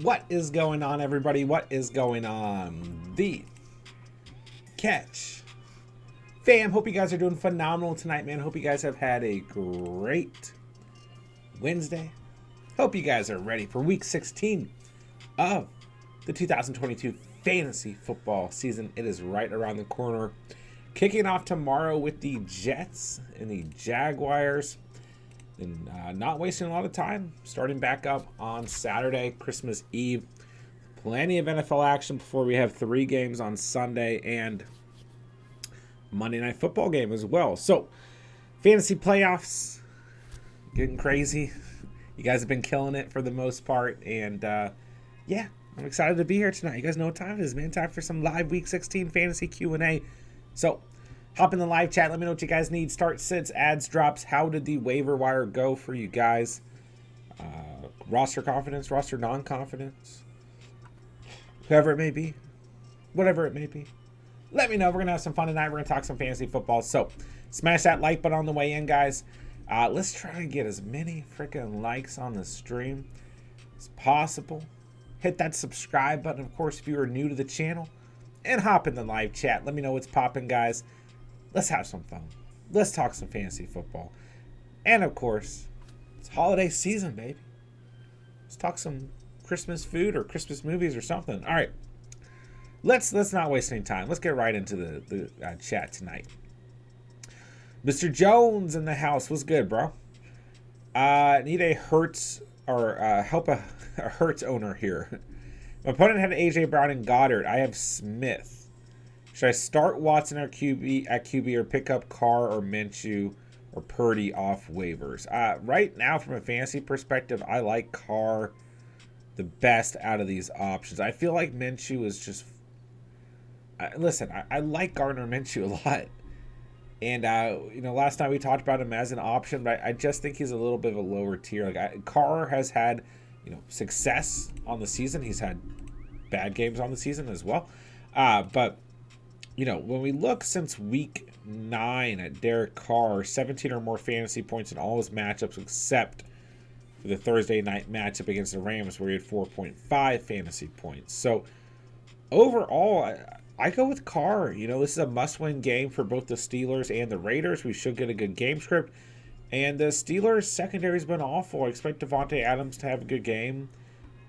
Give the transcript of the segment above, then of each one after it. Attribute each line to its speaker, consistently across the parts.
Speaker 1: What is going on, everybody? What is going on? The Catch fam, hope you guys are doing phenomenal tonight, man. Hope you guys have had a great Wednesday. Hope you guys are ready for week 16 of the 2022 fantasy football season. It is right around the corner. Kicking off tomorrow with the Jets and the Jaguars. And not wasting a lot of time. Starting back up on Saturday, Christmas Eve. Plenty of NFL action before we have 3 games on Sunday and Monday Night Football game as well. So, fantasy playoffs, getting crazy. You guys have been killing it for the most part. And yeah, I'm excited to be here tonight. You guys know what time it is, man. Time for some live Week 16 fantasy Q&A. So, hop in the live chat. Let me know what you guys need. Start, sits, ads, drops. How did the waiver wire go for you guys? Roster confidence, roster non-confidence. Whoever it may be. Whatever it may be. Let me know. We're going to have some fun tonight. We're going to talk some fantasy football. So, smash that like button on the way in, guys. Let's try and get as many freaking likes on the stream as possible. Hit that subscribe button, of course, if you are new to the channel. And hop in the live chat. Let me know what's popping, guys. Let's have some fun. Let's talk some fantasy football. And, of course, it's holiday season, baby. Let's talk some Christmas food or Christmas movies or something. All right. Let's not waste any time. Let's get right into the chat tonight. Mr. Jones in the house. What's good, bro? Need a Hertz or help a Hertz owner here. My opponent had AJ Brown and Goddard. I have Smith. Should I start Watson at QB or pick up Carr or Minshew or Purdy off waivers? Right now, from a fantasy perspective, I like Carr the best out of these options. I feel like Minshew is just... listen, I like Gardner Minshew a lot. And, last time we talked about him as an option, but I just think he's a little bit of a lower tier. Carr has had, success on the season. He's had bad games on the season as well. But... when we look since week 9 at Derek Carr, 17 or more fantasy points in all his matchups except for the Thursday night matchup against the Rams where he had 4.5 fantasy points. So overall, I go with Carr. This is a must-win game for both the Steelers and the Raiders. We should get a good game script. And the Steelers secondary has been awful. I expect Devontae Adams to have a good game.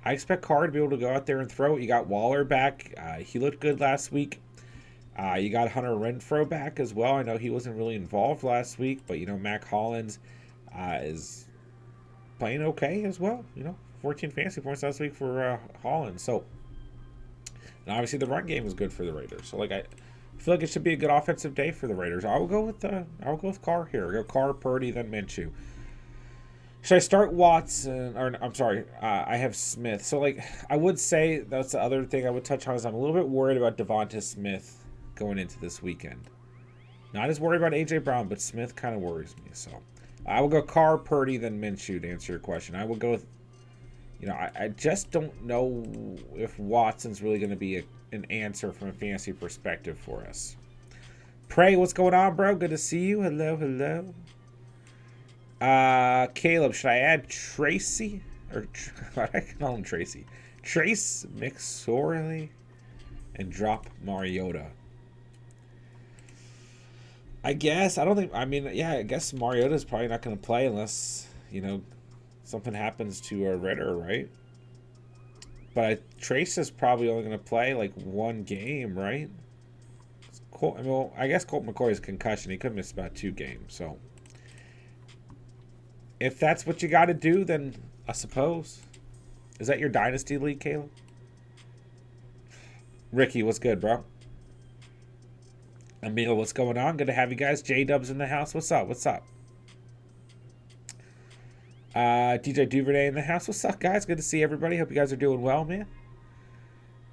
Speaker 1: I expect Carr to be able to go out there and throw it. You got Waller back. He looked good last week. You got Hunter Renfrow back as well. I know he wasn't really involved last week, but, Mac Hollins is playing okay as well. 14 fantasy points last week for Hollins. So, and obviously the run game is good for the Raiders. So, I feel like it should be a good offensive day for the Raiders. I'll go with Carr here. I'll go Carr, Purdy, then Minshew. Should I start Watson? Or I'm sorry, I have Smith. So, I would say that's the other thing I would touch on is I'm a little bit worried about Devonta Smith going into this weekend. Not as worried about AJ Brown, but Smith kind of worries me. So I will go Carr, Purdy, then Minshew to answer your question. I will go with, I just don't know if Watson's really going to be an answer from a fantasy perspective for us. Pray, what's going on, bro? Good to see you. Hello. Caleb, should I add Tracy? Or why do I call him Tracy? Trace McSorley and drop Mariota. I guess. I guess Mariota's probably not going to play unless, something happens to Ritter, right? But Trace is probably only going to play, one game, right? I guess Colt McCoy's concussion. He could miss about 2 games, so. If that's what you got to do, then I suppose. Is that your Dynasty League, Caleb? Ricky, what's good, bro? Emil, what's going on? Good to have you guys. J-Dub's in the house. What's up? DJ Duvernay in the house. What's up, guys? Good to see everybody. Hope you guys are doing well, man.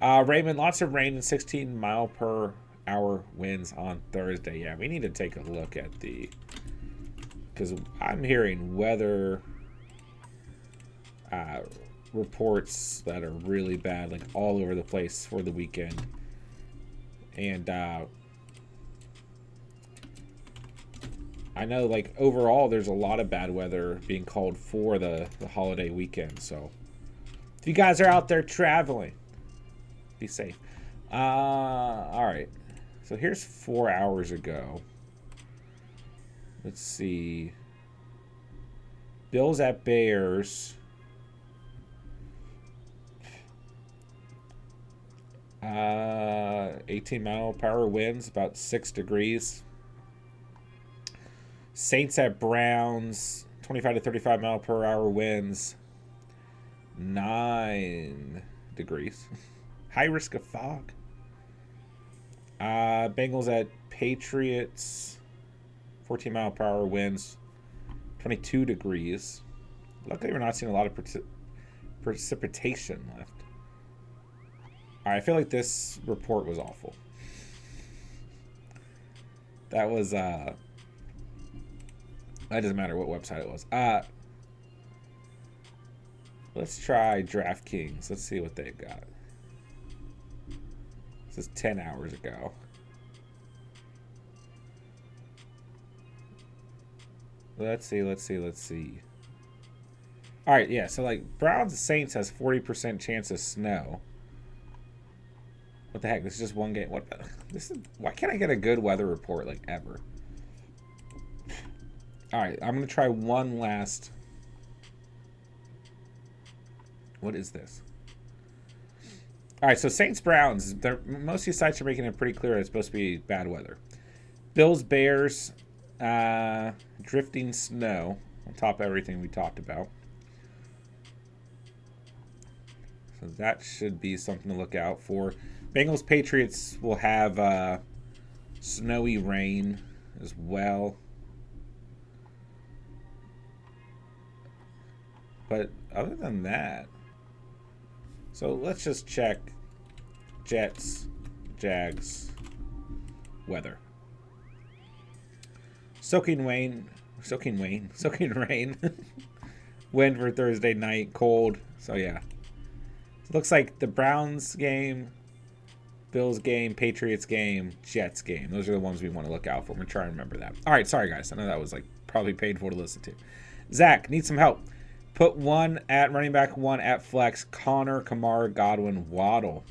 Speaker 1: Raymond, lots of rain and 16 mile per hour winds on Thursday. Yeah, we need to take a look at because I'm hearing weather reports that are really bad, all over the place for the weekend. And I know, overall, there's a lot of bad weather being called for the holiday weekend. So If you guys are out there traveling, be safe. All right. So here's 4 hours ago. Let's see. Bills at Bears. 18-mile-per-hour winds, about 6 degrees. Saints at Browns, 25 to 35 mile per hour winds, 9 degrees. High risk of fog. Bengals at Patriots, 14-mile-per-hour winds, 22 degrees. Luckily, we're not seeing a lot of precipitation left. All right, I feel like this report was awful. That was, that doesn't matter what website it was. Let's try DraftKings. Let's see what they've got. This is 10 hours ago. Let's see. All right, yeah, so like Browns Saints has 40% chance of snow. What the heck? This is just one game. What? This is, why can't I get a good weather report like ever? All right, I'm gonna try one last. What is this? All right, so Saints Browns. Most of these sites are making it pretty clear it's supposed to be bad weather. Bills Bears, drifting snow on top of everything we talked about. So that should be something to look out for. Bengals Patriots will have snowy rain as well. But other than that, so let's just check Jets, Jags, weather. Soaking rain. Wind for Thursday night, cold. So yeah. It looks like the Browns game, Bills game, Patriots game, Jets game. Those are the ones we want to look out for. We're trying to remember that. All right, sorry guys. I know that was like probably painful to listen to. Zach, need some help. Put one at running back, one at flex. Connor, Kamara, Godwin, Waddle.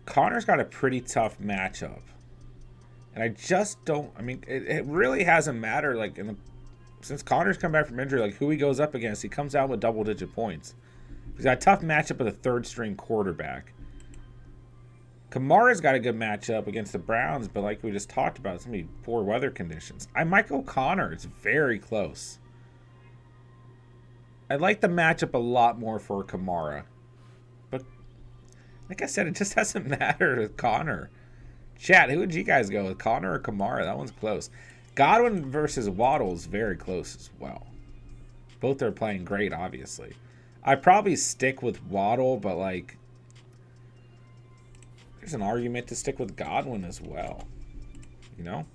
Speaker 1: Connor's got a pretty tough matchup. And I just don't, I mean, it really hasn't mattered, like, since Connor's come back from injury, like, who he goes up against, he comes out with double-digit points. He's got a tough matchup with a third-string quarterback. Kamara's got a good matchup against the Browns, but like we just talked about, it's going to be poor weather conditions. I might go Connor. It's very close. I like the matchup a lot more for Kamara. But, like I said, it just doesn't matter with Connor. Chat, who would you guys go with, Connor or Kamara? That one's close. Godwin versus Waddle is very close as well. Both are playing great, obviously. I'd probably stick with Waddle, but like, there's an argument to stick with Godwin as well. You know?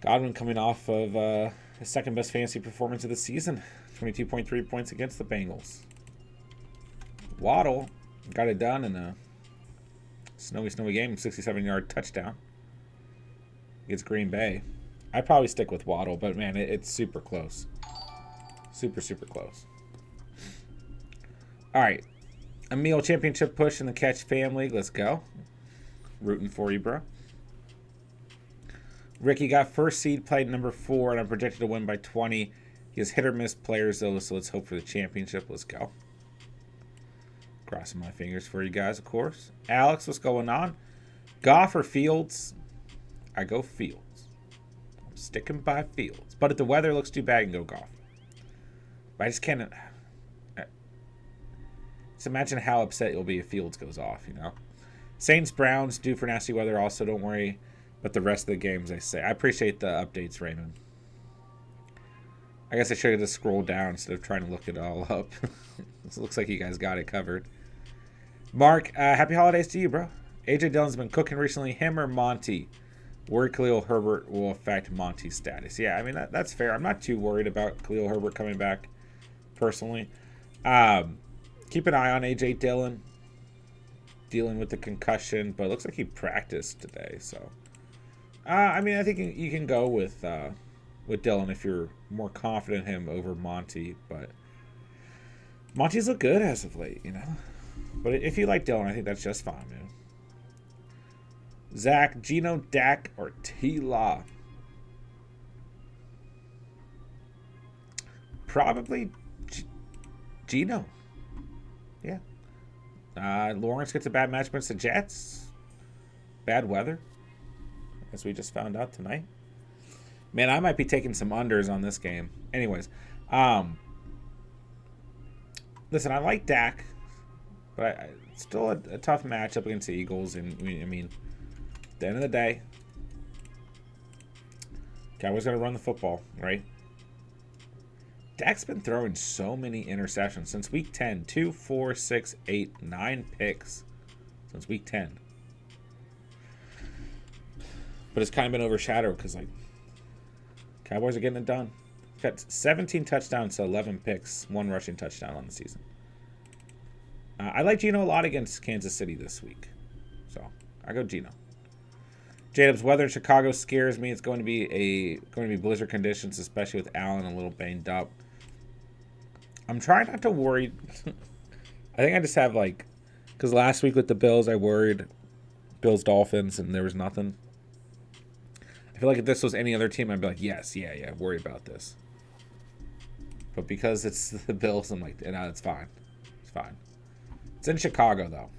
Speaker 1: Godwin coming off of his second best fantasy performance of the season. 22.3 points against the Bengals. Waddle got it done in a snowy game. 67-yard touchdown against Green Bay. I'd probably stick with Waddle, but man, it's super close. Super close. All right. Emil championship push in the Catch family. Let's go. Rooting for you, bro. Ricky got first seed, played number 4, and I'm projected to win by 20. He has hit or miss players, though, so let's hope for the championship. Let's go. Crossing my fingers for you guys, of course. Alex, what's going on? Goff or Fields? I go Fields. I'm sticking by Fields. But if the weather looks too bad, I can go Goff. But I just can't... Just imagine how upset you'll be if Fields goes off, you know? Saints, Browns, due for nasty weather also, don't worry. But the rest of the games, I say. I appreciate the updates, Raymond. I guess I should have just scrolled down instead of trying to look it all up. It looks like you guys got it covered. Mark, happy holidays to you, bro. AJ Dillon's been cooking recently. Him or Monty? Worried Khalil Herbert will affect Monty's status. Yeah, I mean, that's fair. I'm not too worried about Khalil Herbert coming back, personally. Keep an eye on AJ Dillon. Dealing with the concussion, but it looks like he practiced today, so... I mean, I think you can go with with Dylan if you're more confident in him over Monty. But Monty's looked good as of late, you know. But if you like Dylan, I think that's just fine, man. Zach, Gino, Dak, or T-Law? Probably Gino. Yeah. Lawrence gets a bad match against the Jets. Bad weather, as we just found out tonight. Man, I might be taking some unders on this game. Anyways, listen, I like Dak, but it's still a tough matchup against the Eagles. And I mean, at the end of the day, Cowboys got to run the football, right? Dak's been throwing so many interceptions since week 10. 2, 4, 6, 8, 9 picks since week 10. But it's kind of been overshadowed because, like, Cowboys are getting it done. Got 17 touchdowns to 11 picks, 1 rushing touchdown on the season. I like Gino a lot against Kansas City this week. So, I go Gino. J-Dub's weather in Chicago scares me. It's going to be blizzard conditions, especially with Allen a little banged up. I'm trying not to worry. I think I just have, like, because last week with the Bills, I worried Bills Dolphins and there was nothing. I feel like if this was any other team, I'd be like, yes, yeah, worry about this. But because it's the Bills, I'm like, no, it's fine. It's fine. It's in Chicago, though.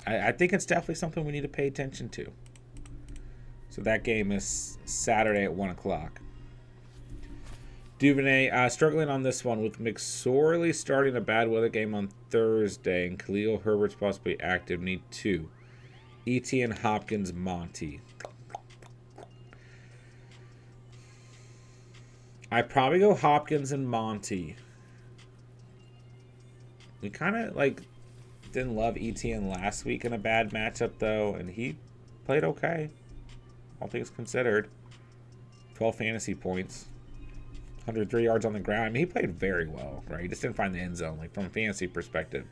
Speaker 1: I think it's definitely something we need to pay attention to. So that game is Saturday at 1 o'clock. Duvernay struggling on this one with McSorley starting a bad weather game on Thursday and Khalil Herbert's possibly active. Need 2. Etienne, Hopkins, Monty. I probably go Hopkins and Monty. We kind of like didn't love Etienne last week in a bad matchup though, and he played okay. All things considered. 12 fantasy points. 103 yards on the ground. I mean, he played very well, right? He just didn't find the end zone. Like, from a fantasy perspective,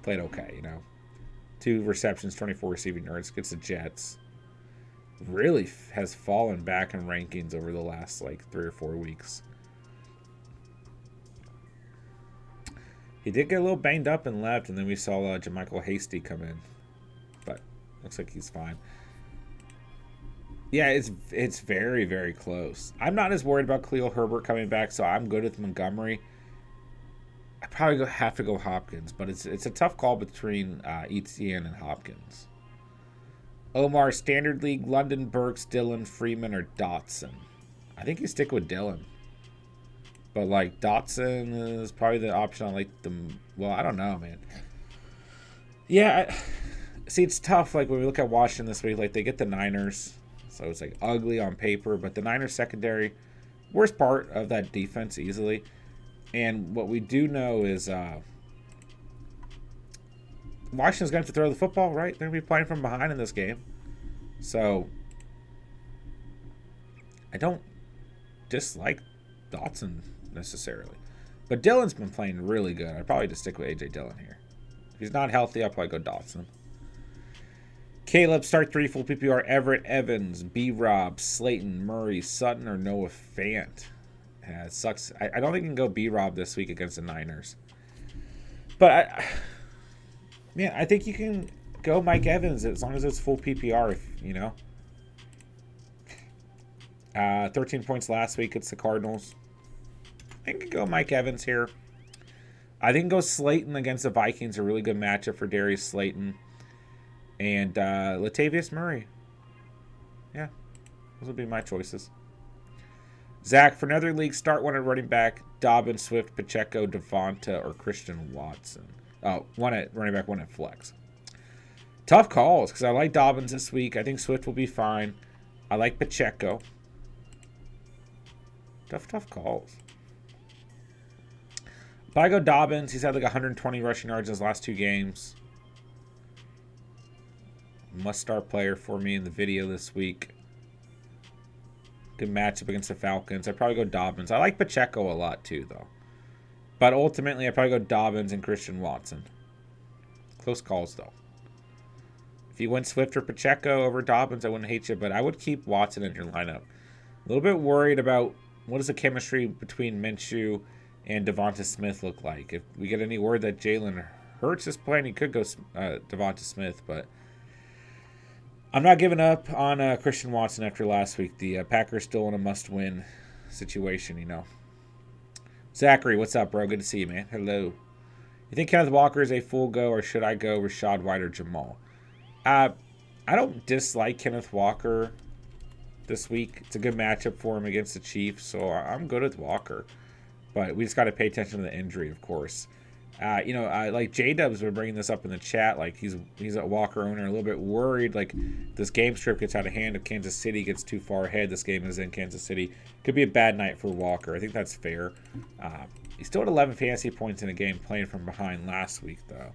Speaker 1: played okay, you know. 2 receptions, 24 receiving yards. Gets the Jets. Really has fallen back in rankings over the last, like, 3 or 4 weeks. He did get a little banged up and left, and then we saw Jermichael Hasty come in. But looks like he's fine. Yeah, it's very, very close. I'm not as worried about Khalil Herbert coming back, so I'm good with Montgomery. I probably have to go Hopkins, but it's a tough call between Etienne and Hopkins. Omar, Standard League, London, Burks, Dillon, Freeman, or Dotson. I think you stick with Dillon. But, like, Dotson is probably the option I like the... Well, I don't know, man. Yeah, see, it's tough. Like, when we look at Washington this week, like, they get the Niners... So it's like ugly on paper, but the Niners secondary, worst part of that defense easily. And what we do know is Washington's going to have to throw the football, right? They're going to be playing from behind in this game. So I don't dislike Dotson necessarily. But Dillon's been playing really good. I'd probably just stick with A.J. Dillon here. If he's not healthy, I'll probably go Dotson. Caleb, start 3 full PPR. Everett, Evans, B-Rob, Slayton, Murray, Sutton, or Noah Fant. Yeah, it sucks. I don't think you can go B-Rob this week against the Niners. But, I think you can go Mike Evans as long as it's full PPR, you know. 13 points last week. It's the Cardinals. I think you can go Mike Evans here. I think go Slayton against the Vikings. A really good matchup for Darius Slayton. And Latavius Murray. Yeah, those would be my choices. Zach, for another league, start one at running back. Dobbins, Swift, Pacheco, Devonta, or Christian Watson. Oh, one at running back, one at flex. Tough calls, because I like Dobbins this week. I think Swift will be fine. I like Pacheco. Tough calls. But I go Dobbins. He's had like 120 rushing yards in his last 2 games. Must-start player for me in the video this week. Good matchup against the Falcons. I'd probably go Dobbins. I like Pacheco a lot too, though. But ultimately, I'd probably go Dobbins and Christian Watson. Close calls, though. If you went Swift or Pacheco over Dobbins, I wouldn't hate you, but I would keep Watson in your lineup. A little bit worried about what does the chemistry between Minshew and Devonta Smith look like. If we get any word that Jalen Hurts is playing, he could go Devonta Smith, but I'm not giving up on Christian Watson after last week. The Packers still in a must-win situation, you know. Zachary, what's up, bro? Good to see you, man. Hello. You think Kenneth Walker is a full go, or should I go Rashad White or Jamal? I don't dislike Kenneth Walker this week. It's a good matchup for him against the Chiefs, so I'm good with Walker. But we just got to pay attention to the injury, of course. Like J-Dub's been bringing this up in the chat. Like he's a Walker owner, a little bit worried. Like this game script gets out of hand. If Kansas City gets too far ahead, this game is in Kansas City. Could be a bad night for Walker. I think that's fair. He still had 11 fantasy points in a game playing from behind last week, though.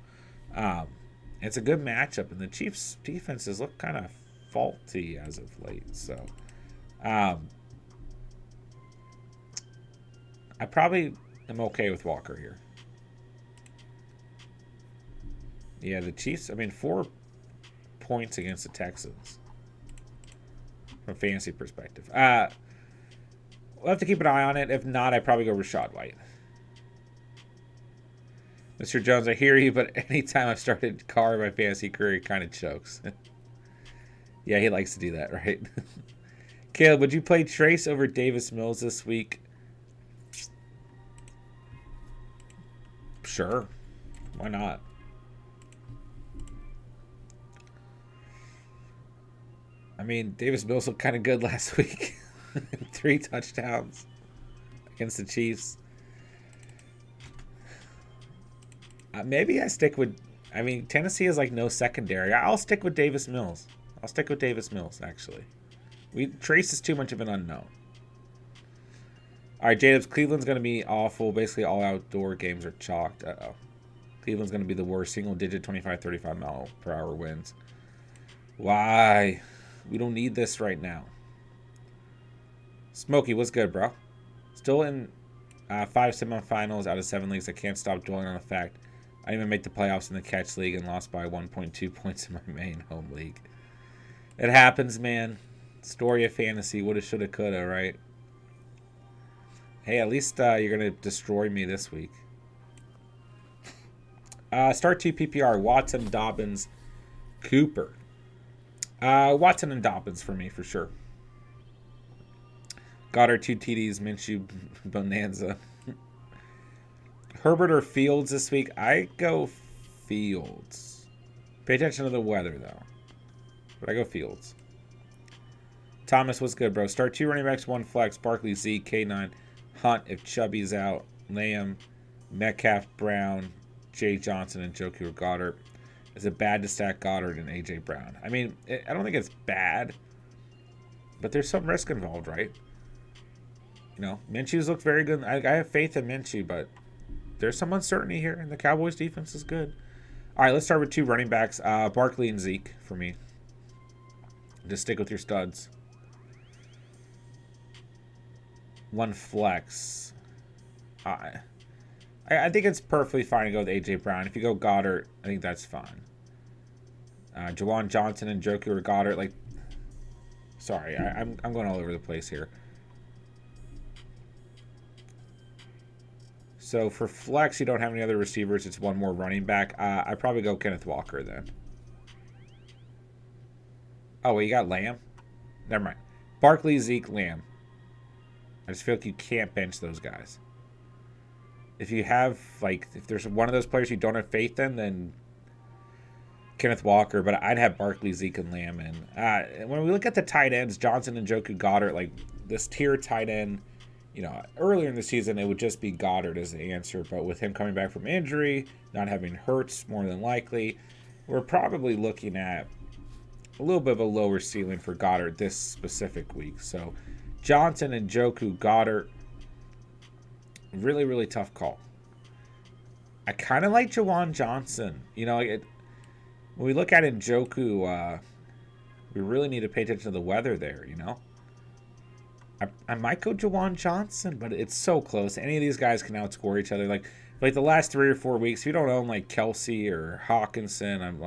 Speaker 1: It's a good matchup, and the Chiefs' defenses look kind of faulty as of late. So, I probably am okay with Walker here. Yeah, the Chiefs, 4 points against the Texans from a fantasy perspective. We'll have to keep an eye on it. If not, I'd probably go Rashad White. Mr. Jones, I hear you, but anytime I've started Carr in my fantasy career, he kind of chokes. Yeah, he likes to do that, right? Caleb, would you play Trace over Davis Mills this week? Sure. Why not? Davis Mills looked kind of good last week. 3 touchdowns against the Chiefs. Maybe I stick with... Tennessee is like no secondary. I'll stick with Davis Mills. Actually. Trace is too much of an unknown. All right, Jacobs, Cleveland's going to be awful. Basically, all outdoor games are chalked. Uh-oh. Cleveland's going to be the worst. Single-digit 25, 35 mile per hour wins. Why? We don't need this right now. Smokey, what's good, bro? Still in 5 semifinals out of 7 leagues. I can't stop dwelling on the fact I didn't even make the playoffs in the catch league and lost by 1.2 points in my main home league. It happens, man. Story of fantasy. Woulda, shoulda, coulda, right? Hey, at least you're going to destroy me this week. Start 2 PPR. Watson, Dobbins, Cooper. Watson and Dobbins for me, for sure. Goddard, 2 TDs, Minshew, Bonanza. Herbert or Fields this week? I go Fields. Pay attention to the weather, though. But I go Fields. Thomas, what's good, bro? Start 2 running backs, 1 flex. Barkley, Zeke, K9. Hunt if Chubby's out. Lamb, Metcalf, Brown, Jay Johnson, and Joku or Goddard. Is it bad to stack Goddard and A.J. Brown? I don't think it's bad. But there's some risk involved, right? Minshew's looked very good. I have faith in Minshew, but there's some uncertainty here, and the Cowboys' defense is good. All right, let's start with 2 running backs. Barkley and Zeke for me. Just stick with your studs. 1 flex. I think it's perfectly fine to go with A.J. Brown. If you go Goddard, I think that's fine. Jawan Johnson and Joku or Goddard. Sorry, I'm going all over the place here. So for flex, you don't have any other receivers. It's 1 more running back. I'd probably go Kenneth Walker then. Oh, well, you got Lamb? Never mind. Barkley, Zeke, Lamb. I just feel like you can't bench those guys. If you have, if there's one of those players you don't have faith in, then Kenneth Walker. But I'd have Barkley, Zeke, and Lamb in. When we look at the tight ends, Johnson and Joku Goddard, this tier tight end, earlier in the season, it would just be Goddard as the answer. But with him coming back from injury, not having Hurts more than likely, we're probably looking at a little bit of a lower ceiling for Goddard this specific week. So Johnson and Joku Goddard, really, really tough call. I kind of like Jawan Johnson. When we look at Njoku, we really need to pay attention to the weather there, I might go Jawan Johnson, but it's so close. Any of these guys can outscore each other. Like the last 3 or 4 weeks, if you don't own Kelsey or Hawkinson, I'm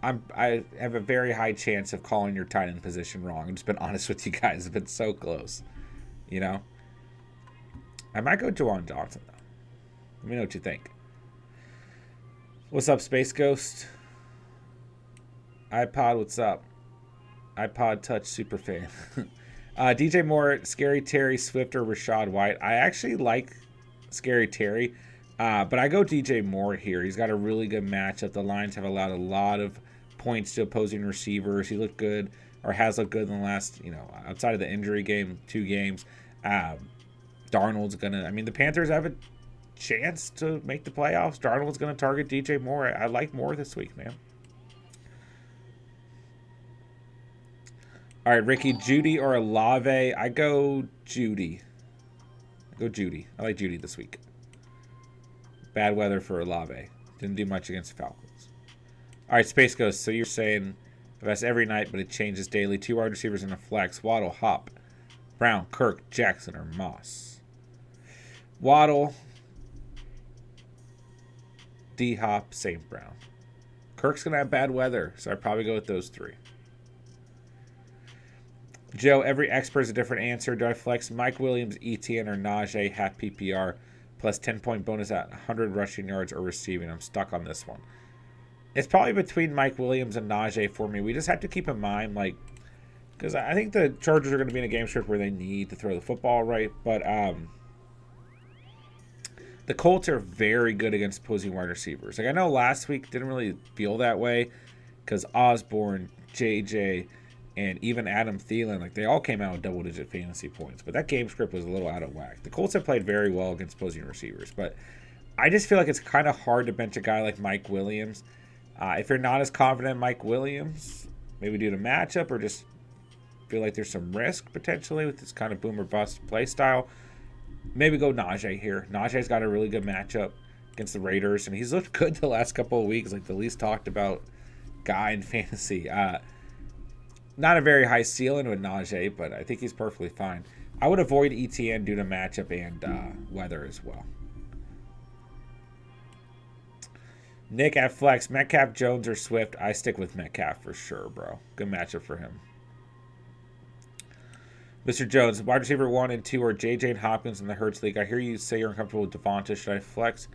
Speaker 1: I have a very high chance of calling your tight end position wrong. I've just been honest with you guys. It's been so close. You know? I might go Juwan Johnson, though. Let me know what you think. What's up, Space Ghost? iPod, what's up? iPod Touch Superfan. DJ Moore, Scary Terry, Swift, or Rashad White. I actually like Scary Terry, but I go DJ Moore here. He's got a really good matchup. The Lions have allowed a lot of points to opposing receivers. He looked good, or has looked good in the last, outside of the injury game, 2 games. Darnold's gonna. I mean, the Panthers have a chance to make the playoffs. Darnold's gonna target DJ Moore. I like Moore this week, man. All right, Ricky, Judy or Olave? I go Judy. I like Judy this week. Bad weather for Olave. Didn't do much against the Falcons. All right, Space Ghost. So you're saying that's every night, but it changes daily. 2 wide receivers in a flex. Waddle, Hop, Brown, Kirk, Jackson, or Moss. Waddle, D-Hop, St. Brown. Kirk's going to have bad weather, so I'd probably go with those 3. Joe, every expert is a different answer. Do I flex Mike Williams, ETN, or Najee, half PPR, plus 10-point bonus at 100 rushing yards or receiving? I'm stuck on this one. It's probably between Mike Williams and Najee for me. We just have to keep in mind, because I think the Chargers are going to be in a game script where they need to throw the football right, but the Colts are very good against opposing wide receivers. I know last week didn't really feel that way because Osborne, JJ, and even Adam Thielen, they all came out with double-digit fantasy points. But that game script was a little out of whack. The Colts have played very well against opposing receivers. But I just feel like it's kind of hard to bench a guy like Mike Williams. If you're not as confident in Mike Williams, maybe due to matchup or just feel like there's some risk potentially with this kind of boom or bust play style, maybe go Najee here. Najee's got a really good matchup against the Raiders, and he's looked good the last couple of weeks, the least talked about guy in fantasy. Not a very high ceiling with Najee, but I think he's perfectly fine. I would avoid ETN due to matchup and weather as well. Nick at flex, Metcalf, Jones, or Swift? I stick with Metcalf for sure, bro. Good matchup for him. Mr. Jones, wide receiver 1 and 2 are JJ and Hopkins in the Hurts League. I hear you say you're uncomfortable with Devonta. Should I flex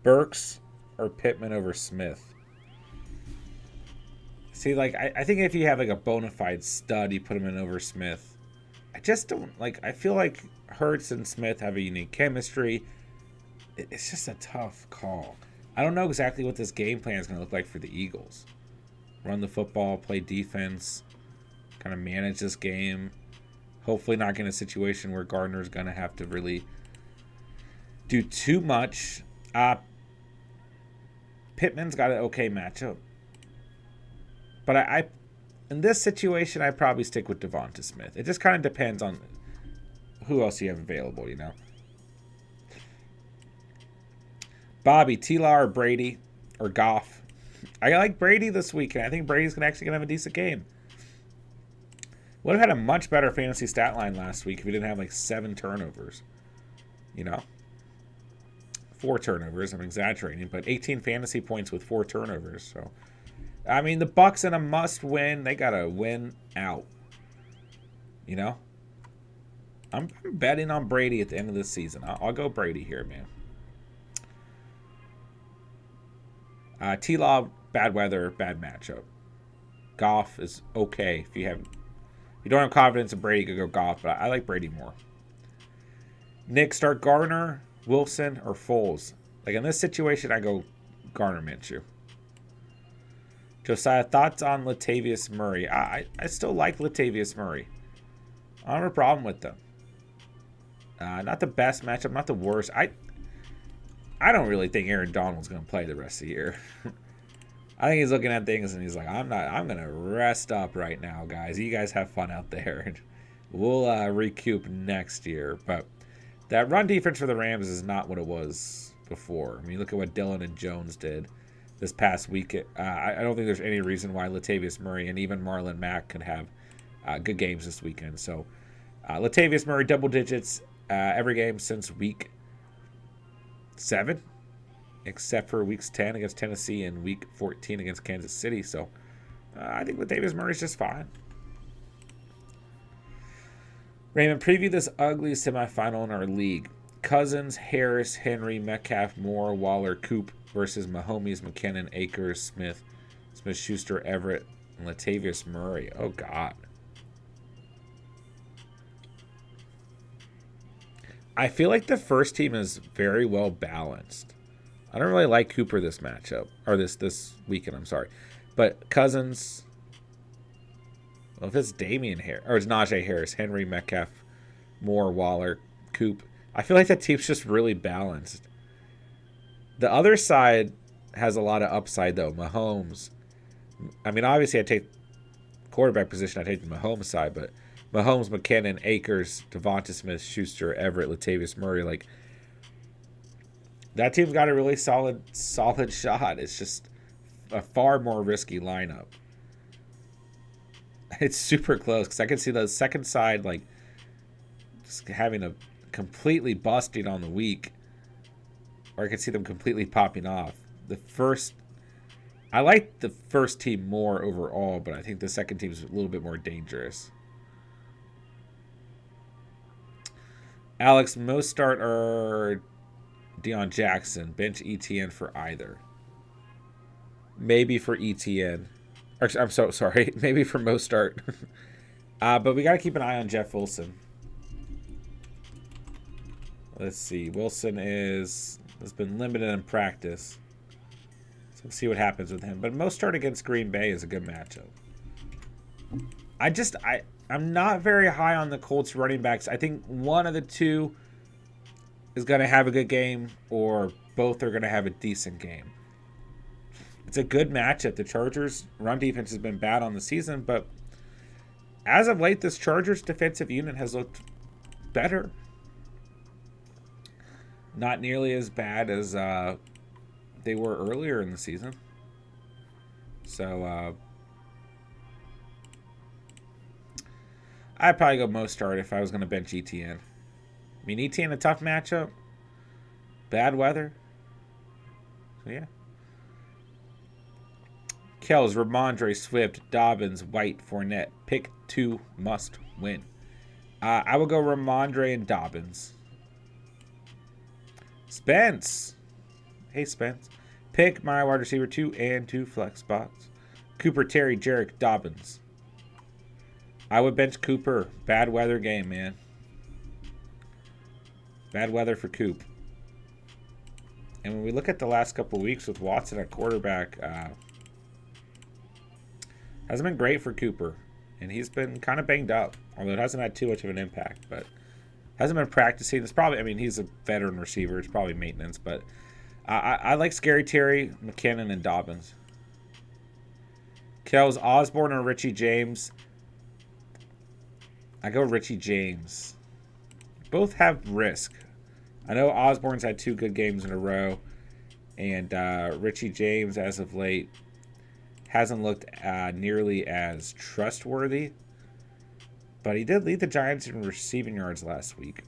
Speaker 1: Burks or Pittman over Smith? See, I think if you have a bona fide stud, you put him in over Smith. I just don't I feel like Hurts and Smith have a unique chemistry. It's just a tough call. I don't know exactly what this game plan is going to look like for the Eagles. Run the football, play defense, kind of manage this game. Hopefully not get in a situation where Gardner's going to have to really do too much. Pittman's got an okay matchup. But I in this situation, I'd probably stick with Devonta Smith. It just kind of depends on who else you have available, Bobby, T-Law or Brady or Goff? I like Brady this week, and I think Brady's actually going to have a decent game. Would have had a much better fantasy stat line last week if he didn't have 7 turnovers. 4 turnovers, I'm exaggerating, but 18 fantasy points with 4 turnovers, so... I mean, the Bucs in a must-win. They got to win out. I'm betting on Brady at the end of this season. I'll go Brady here, man. T-Law, bad weather, bad matchup. Goff is okay. If you don't have confidence in Brady, you could go Goff, but I like Brady more. Nick, start Garner, Wilson, or Foles. In this situation, I go Garner Minshew. Josiah, thoughts on Latavius Murray? I still like Latavius Murray. I don't have a problem with them. Not the best matchup, not the worst. I don't really think Aaron Donald's going to play the rest of the year. I think he's looking at things and he's like, I'm going to rest up right now, guys. You guys have fun out there. We'll recoup next year. But that run defense for the Rams is not what it was before. I mean, look at what Dillon and Jones did this past week. I don't think there's any reason why Latavius Murray and even Marlon Mack could have good games this weekend. So Latavius Murray, double digits every game since week 7, except for weeks 10 against Tennessee and week 14 against Kansas City. So I think Latavius Murray's just fine. Raymond, preview this ugly semifinal in our league. Cousins, Harris, Henry, Metcalf, Moore, Waller, Coop versus Mahomes, McKinnon, Akers, Smith, Smith-Schuster, Everett, and Latavius Murray. Oh, God. I feel like the first team is very well balanced. I don't really like Cooper this matchup, or this weekend, I'm sorry. But Cousins, well, if it's Damian Harris, or it's Najee Harris, Henry, Metcalf, Moore, Waller, Coop, I feel like that team's just really balanced. The other side has a lot of upside, though. Mahomes, I mean, obviously I take quarterback position, I take the Mahomes side, but Mahomes, McKinnon, Akers, Devonta Smith, Schuster, Everett, Latavius Murray, like, that team's got a really solid shot. It's just a far more risky lineup. It's super close because I can see the second side like just having a completely busting on the week, or I can see them completely popping off. I like the first team more overall, but I think the second team is a little bit more dangerous. Alex, Mostart or Deion Jackson, bench ETN for either. Maybe for ETN. I'm so sorry. Maybe for Mostart. But we got to keep an eye on Jeff Wilson. Let's see. Wilson has been limited in practice. So we'll see what happens with him. But Mostart against Green Bay is a good matchup. I'm not very high on the Colts running backs. I think one of the two is going to have a good game, or both are going to have a decent game. It's a good matchup. The Chargers' run defense has been bad on the season, but as of late, this Chargers defensive unit has looked better. Not nearly as bad as they were earlier in the season. So I'd probably go Mostart if I was going to bench ETN. I mean, ETN a tough matchup. Bad weather. So, yeah. Kells, Ramondre, Swift, Dobbins, White, Fournette. Pick 2 must win. I will go Ramondre and Dobbins. Spence. Hey, Spence. Pick my wide receiver 2 and 2 flex spots. Cooper, Terry, Jarek, Dobbins. I would bench Cooper. Bad weather game, man. Bad weather for Coop. And when we look at the last couple of weeks with Watson at quarterback, hasn't been great for Cooper. And he's been kind of banged up, although it hasn't had too much of an impact. But hasn't been practicing. It's probably, I mean, he's a veteran receiver. It's probably maintenance. But I like Scary Terry, McKinnon, and Dobbins. Kells, Osborne, or Richie James. I go Richie James. Both have risk. I know Osborne's had 2 good games in a row, and Richie James, as of late, hasn't looked nearly as trustworthy. But he did lead the Giants in receiving yards last week.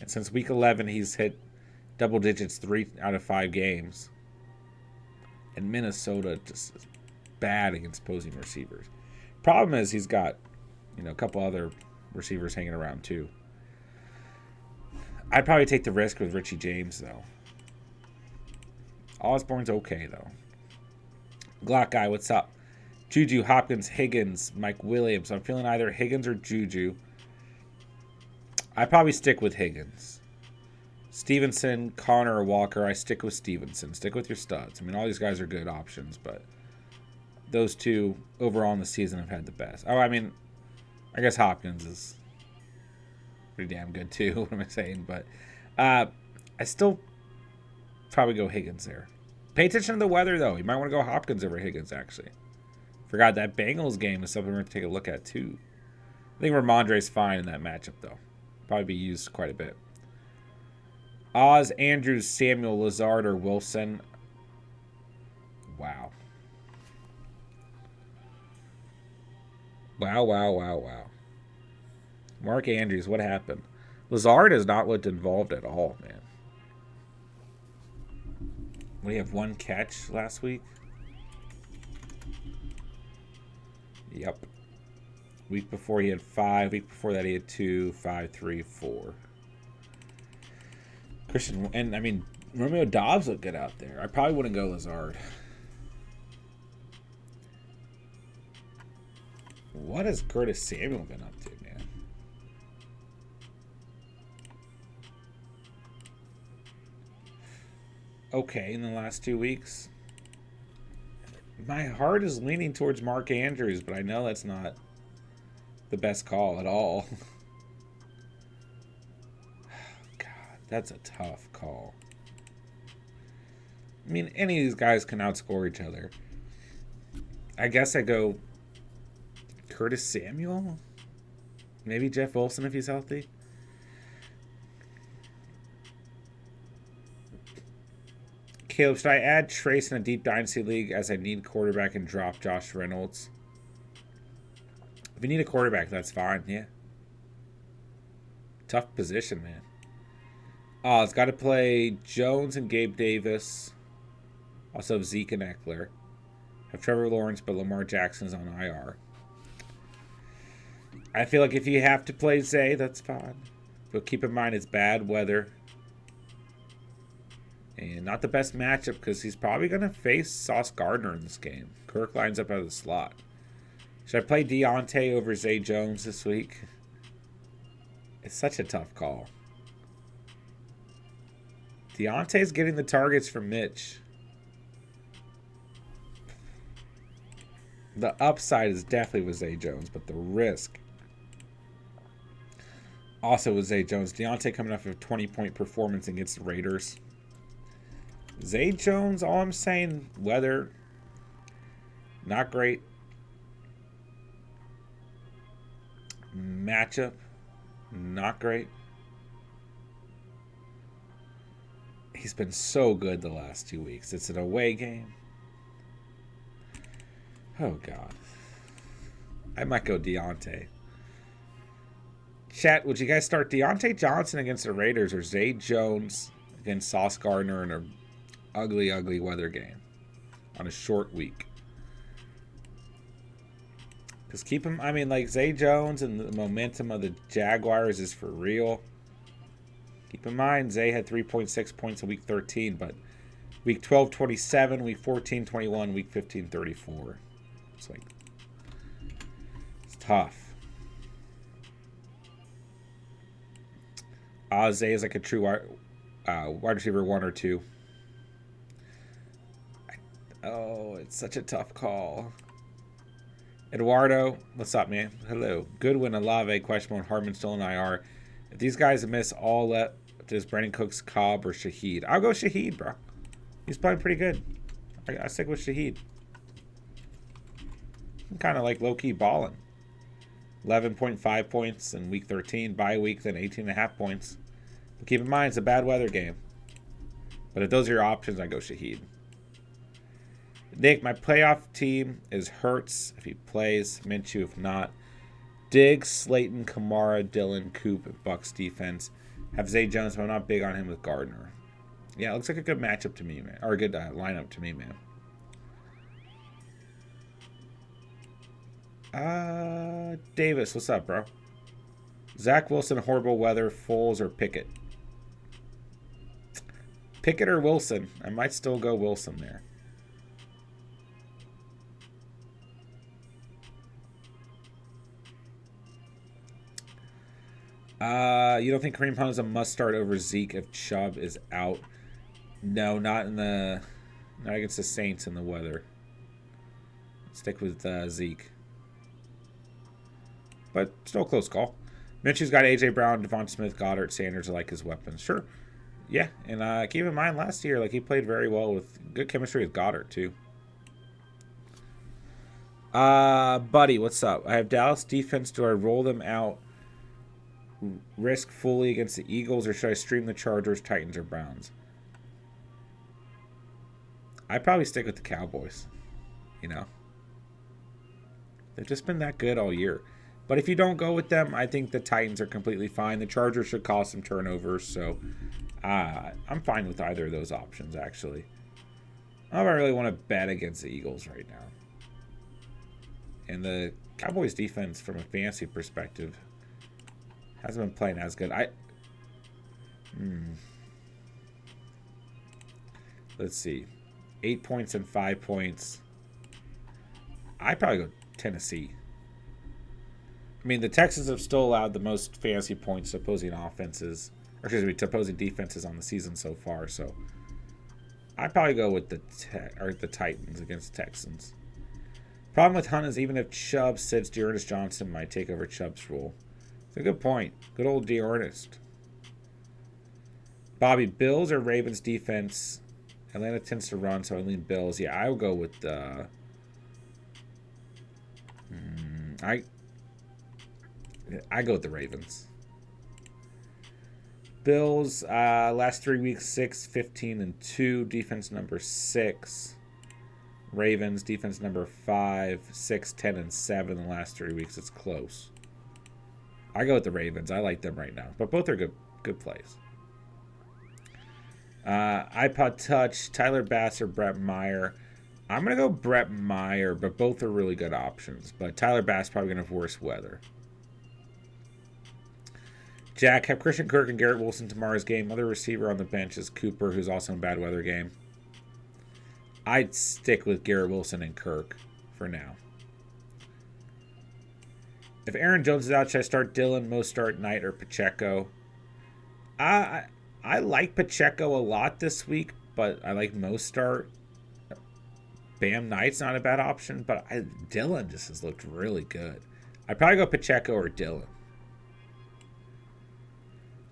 Speaker 1: And since week 11, he's hit double digits 3 out of 5 games. And Minnesota just is bad against opposing receivers. Problem is he's got, a couple other receivers hanging around too. I'd probably take the risk with Richie James, though. Osborne's okay, though. Glock Guy, what's up? Juju, Hopkins, Higgins, Mike Williams. I'm feeling either Higgins or Juju. I'd probably stick with Higgins. Stevenson, Connor, or Walker. I stick with Stevenson. Stick with your studs. I mean, all these guys are good options, but those two overall in the season have had the best. Oh, I mean, I guess Hopkins is pretty damn good too. What am I saying? But I still probably go Higgins there. Pay attention to the weather, though. You might want to go Hopkins over Higgins, actually. Forgot that Bengals game is something we're going to take a look at, too. I think Ramondre's fine in that matchup, though. Probably be used quite a bit. Oz, Andrews, Samuel, Lazard, or Wilson. Wow. Wow. Mark Andrews, what happened? Lazard has not looked involved at all, man. What, do you have 1 catch last week? Yep. Week before he had 5. Week before that he had 2, 5, 3, 4. Christian, and I mean, Romeo Dobbs looked good out there. I probably wouldn't go Lazard. What has Curtis Samuel been up to, man? Okay, in the last 2 weeks. My heart is leaning towards Mark Andrews, but I know that's not the best call at all. God, that's a tough call. I mean, any of these guys can outscore each other. I guess I go Curtis Samuel? Maybe Jeff Wilson if he's healthy? Caleb, should I add Trace in a deep dynasty league as I need quarterback and drop Josh Reynolds? If you need a quarterback, that's fine, yeah. Tough position, man. Oh, it's got to play Jones and Gabe Davis. Also have Zeke and Eckler. Have Trevor Lawrence, but Lamar Jackson's on IR. I feel like if you have to play Zay, that's fine. But keep in mind it's bad weather. And not the best matchup because he's probably going to face Sauce Gardner in this game. Kirk lines up out of the slot. Should I play Deontay over Zay Jones this week? It's such a tough call. Deontay's getting the targets from Mitch. The upside is definitely with Zay Jones, but the risk also with Zay Jones. Deontay coming off of a 20-point performance against the Raiders. Zay Jones, all I'm saying, weather, not great. Matchup, not great. He's been so good the last 2 weeks. It's an away game. Oh, God. I might go Deontay. Chat, would you guys start Deontay Johnson against the Raiders or Zay Jones against Sauce Gardner in an ugly, ugly weather game on a short week? Because keep him, I mean, like Zay Jones and the momentum of the Jaguars is for real. Keep in mind, Zay had 3.6 points in week 13, but week 12, 27, week 14, 21, week 15, 34. It's like, it's tough. Zay is like a true wide receiver 1 or 2. Oh, it's such a tough call. Eduardo, what's up, man? Hello. Goodwin, Olave, questionable, and Hartman still in IR. If these guys miss all left, is Brandon Cooks, Cobb, or Shaheed? I'll go Shaheed, bro. He's playing pretty good. I stick with Shaheed. I'm kind of like low-key balling. 11.5 points in week 13. Bye week, then 18.5 points. But keep in mind, it's a bad weather game. But if those are your options, I go Shaheed. Nick, my playoff team is Hurts if he plays, Minshew if not. Diggs, Slayton, Kamara, Dillon, Coop, Bucks defense. Have Zay Jones, but I'm not big on him with Gardner. Yeah, it looks like a good matchup to me, man. Or a good lineup to me, man. Davis, what's up, bro? Zach Wilson, horrible weather, Foles, or Pickett? Pickett or Wilson? I might still go Wilson there. You don't think Kareem Hunt is a must start over Zeke if Chubb is out? No, not against the Saints in the weather. Stick with Zeke. But still a close call. Minshew's got A.J. Brown, Devon Smith, Goddard, Sanders are like his weapons. Sure. Yeah, and keep in mind last year, like he played very well with good chemistry with Goddard too. Buddy, what's up? I have Dallas defense. Do I roll them out? Risk fully against the Eagles, or should I stream the Chargers, Titans, or Browns? I'd probably stick with the Cowboys. You know, they've just been that good all year. But if you don't go with them, I think the Titans are completely fine. The Chargers should cause some turnovers, so I'm fine with either of those options, actually. I don't really want to bet against the Eagles right now. And the Cowboys defense, from a fantasy perspective, hasn't been playing as good. Let's see. 8 points and 5 points. I'd probably go Tennessee. I mean, the Texans have still allowed the most fantasy points to opposing offenses, or excuse me, to opposing defenses on the season so far. So I'd probably go with the Titans against the Texans. Problem with Hunt is even if Chubb sits, Dearness Johnson might take over Chubb's role. It's a good point. Good old Dearness. Bobby, Bills or Ravens defense? Atlanta tends to run, so I lean Bills. Yeah, I will go with the. I go with the Ravens. Bills, last 3 weeks, 6, 15, and 2. Defense number 6. Ravens, defense number 5, 6, 10, and 7 the last 3 weeks. It's close. I go with the Ravens. I like them right now. But both are good plays. iPod Touch, Tyler Bass or Brett Meyer. I'm going to go Brett Meyer, but both are really good options. But Tyler Bass probably going to have worse weather. Jack, have Christian Kirk and Garrett Wilson tomorrow's game. Other receiver on the bench is Cooper, who's also in bad weather game. I'd stick with Garrett Wilson and Kirk for now. If Aaron Jones is out, should I start Dillon, Mostert, Knight, or Pacheco? I like Pacheco a lot this week, but I like Mostert. Bam Knight's not a bad option, but Dillon just has looked really good. I'd probably go Pacheco or Dillon.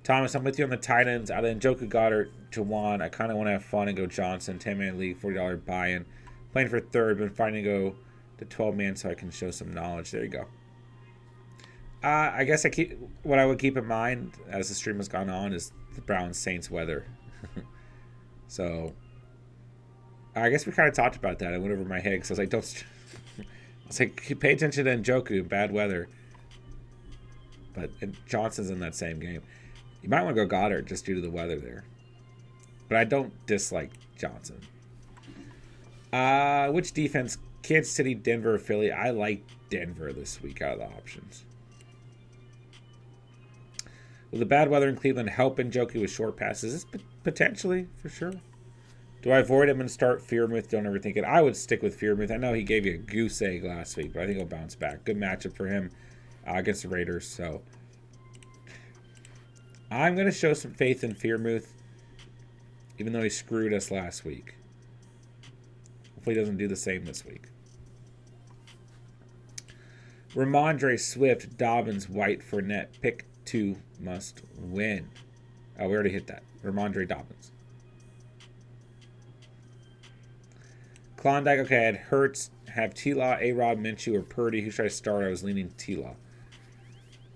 Speaker 1: Thomas, I'm with you on the tight ends. Out of Njoku, Goddard, Jawan. I kind of want to have fun and go Johnson. 10-man league, $40 buy-in. Playing for third, been fighting to go to 12-man so I can show some knowledge. There you go. I guess what I would keep in mind as the stream has gone on is the Browns Saints weather. So I guess we kind of talked about that. I went over my head because I was like, pay attention to Njoku, bad weather. But Johnson's in that same game. You might want to go Goddard just due to the weather there. But I don't dislike Johnson. Which defense? Kansas City, Denver, Philly. I like Denver this week out of the options. Will the bad weather in Cleveland help Njoku with short passes? Potentially, for sure. Do I avoid him and start Freiermuth? Don't overthink it. I would stick with Freiermuth. I know he gave you a goose egg last week, but I think he'll bounce back. Good matchup for him against the Raiders. So I'm going to show some faith in Freiermuth, even though he screwed us last week. Hopefully he doesn't do the same this week. Ramondre, Swift, Dobbins, White, Fournette. Pick 2 must win. Oh, we already hit that. Ramondre, Dobbins. Klondike, okay, I had Hurts, have T-Law, A-Rod, Minshew, or Purdy. Who should I start? I was leaning T-Law.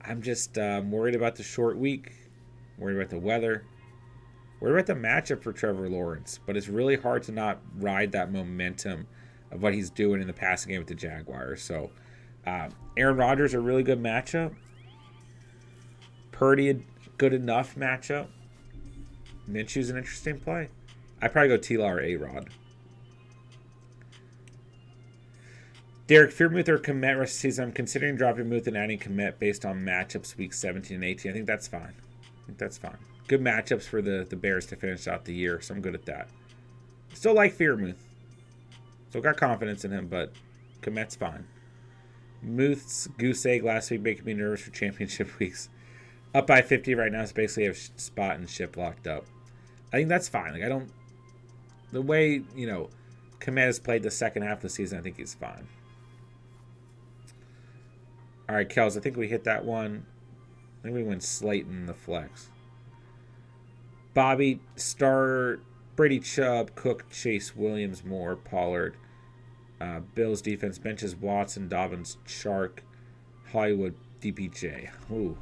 Speaker 1: I'm just worried about the short week, worried about the weather, worried about the matchup for Trevor Lawrence. But it's really hard to not ride that momentum of what he's doing in the passing game with the Jaguars. So Aaron Rodgers, a really good matchup. Purdy, a good enough matchup. Minshew's an interesting play. I'd probably go T-Law or A-Rod. Derek, Freiermuth or Komet rest of the season? I'm considering dropping Muth and adding Komet based on matchups week 17 and 18. I think that's fine. Good matchups for the Bears to finish out the year, so I'm good at that. Still like Freiermuth. Still got confidence in him, but Komet's fine. Muth's goose egg last week making me nervous for championship weeks. Up by 50 right now, so basically have spot and ship locked up. I think that's fine. Like, I don't... The way, Komet has played the second half of the season, I think he's fine. All right, Kels, I think we hit that one. I think we went Slayton, the flex. Bobby, start Brady, Chubb, Cook, Chase, Williams, Moore, Pollard. Bills defense benches Watson, Dobbins, Shark, Hollywood, DPJ. Ooh.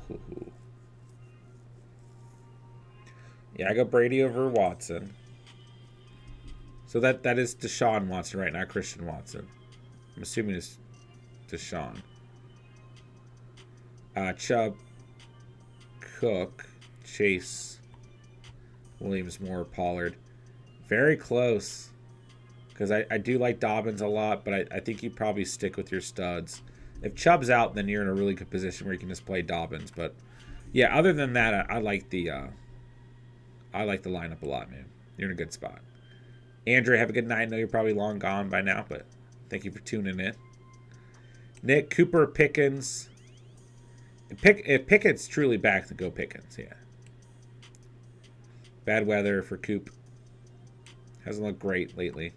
Speaker 1: Yeah, I go Brady over Watson. So that is Deshaun Watson, right? Not Christian Watson. I'm assuming it's Deshaun. Chubb, Cook, Chase, Williams, Moore, Pollard. Very close. Because I do like Dobbins a lot, but I think you probably stick with your studs. If Chubb's out, then you're in a really good position where you can just play Dobbins. But yeah, other than that, I like the lineup a lot, man. You're in a good spot. Andrew, have a good night. I know you're probably long gone by now, but thank you for tuning in. Nick, Cooper, Pickens. If Pickett's truly back, then go Pickens, yeah. Bad weather for Coop. Hasn't looked great lately.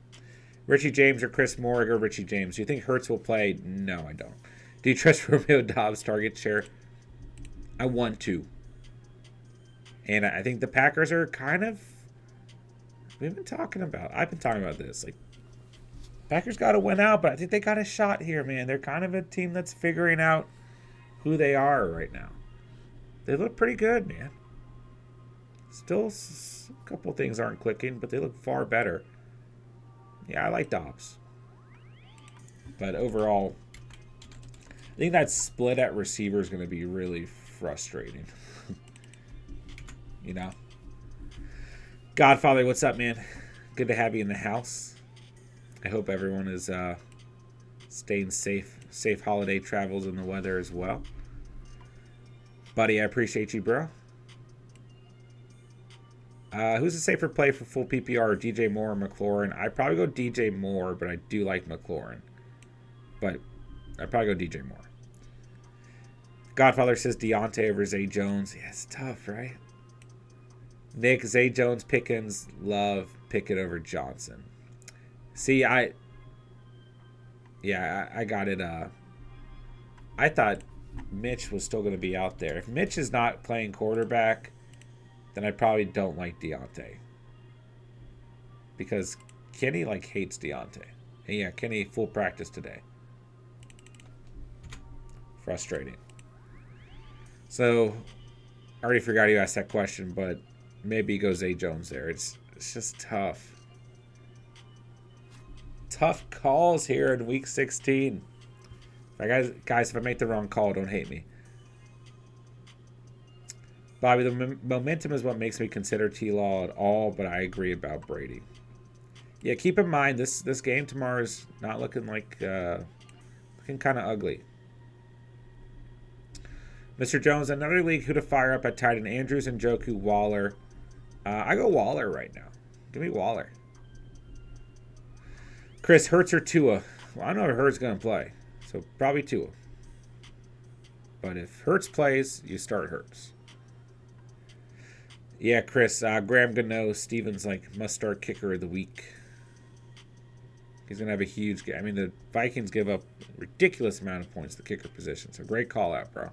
Speaker 1: Richie James or Chris Moore, or Richie James. Do you think Hurts will play? No, I don't. Do you trust Romeo Dobbs' target share? I want to. And I think the Packers are kind of... I've been talking about this. Like, Packers got to win out, but I think they got a shot here, man. They're kind of a team that's figuring out who they are right now. They look pretty good, man. Still, a couple things aren't clicking, but they look far better. Yeah, I like Dobbs. But overall, I think that split at receiver is going to be really frustrating. You know? Godfather, what's up, man? Good to have you in the house. I hope everyone is staying safe. Safe holiday travels in the weather as well. Buddy, I appreciate you, bro. Who's a safer play for full PPR? DJ Moore or McLaurin? I'd probably go DJ Moore, but I do like McLaurin. But I'd probably go DJ Moore. Godfather says Deontay over Zay Jones. Yeah, it's tough, right? Nick, Zay Jones, Pickens, Love, Pickett over Johnson. See, I got it. I thought Mitch was still going to be out there. If Mitch is not playing quarterback, then I probably don't like Deontay. Because Kenny, hates Deontay. And yeah, Kenny, full practice today. Frustrating. So, I already forgot you asked that question, but maybe go Zay Jones there. It's just tough. Tough calls here in Week 16. Guys, if I make the wrong call, don't hate me. Bobby, the momentum is what makes me consider T-Law at all, but I agree about Brady. Yeah, keep in mind, this game tomorrow is not looking looking kind of ugly. Mr. Jones, another league who to fire up at tight end, Andrews and Njoku, Waller. I go Waller right now. Give me Waller. Chris, Hurts or Tua? Well, I don't know if Hurts going to play, so probably Tua. But if Hurts plays, you start Hurts. Yeah, Chris, Graham Gano, Stevens must start kicker of the week. He's going to have a huge game. I mean, the Vikings give up a ridiculous amount of points to the kicker position, so great call out, bro.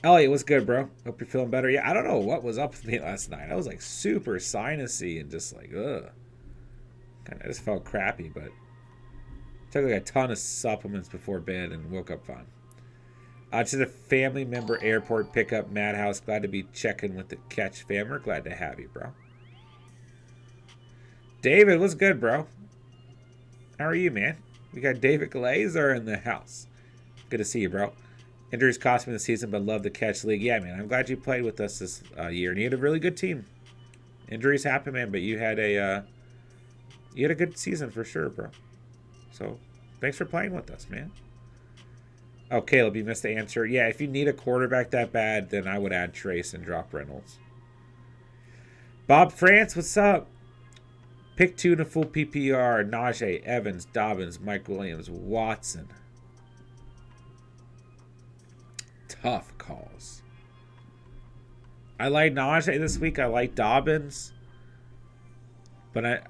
Speaker 1: Elliot, what's good, bro? Hope you're feeling better. Yeah, I don't know what was up with me last night. I was super sinusy and just ugh. I just felt crappy, but took a ton of supplements before bed and woke up fine. Just a family member airport pickup, Madhouse. Glad to be checking with the Catch fam. We're glad to have you, bro. David, what's good, bro? How are you, man? We got David Glazer in the house. Good to see you, bro. Injuries cost me the season, but love the Catch League. Yeah, man, I'm glad you played with us this year, and you had a really good team. Injuries happen, man, but you had a good season for sure, bro. So, thanks for playing with us, man. Oh, Caleb, you missed the answer. Yeah, if you need a quarterback that bad, then I would add Trace and drop Reynolds. Bob France, what's up? Pick 2 in a full PPR. Najee, Evans, Dobbins, Mike Williams, Watson. Tough calls. I like Najee this week. I like Dobbins. But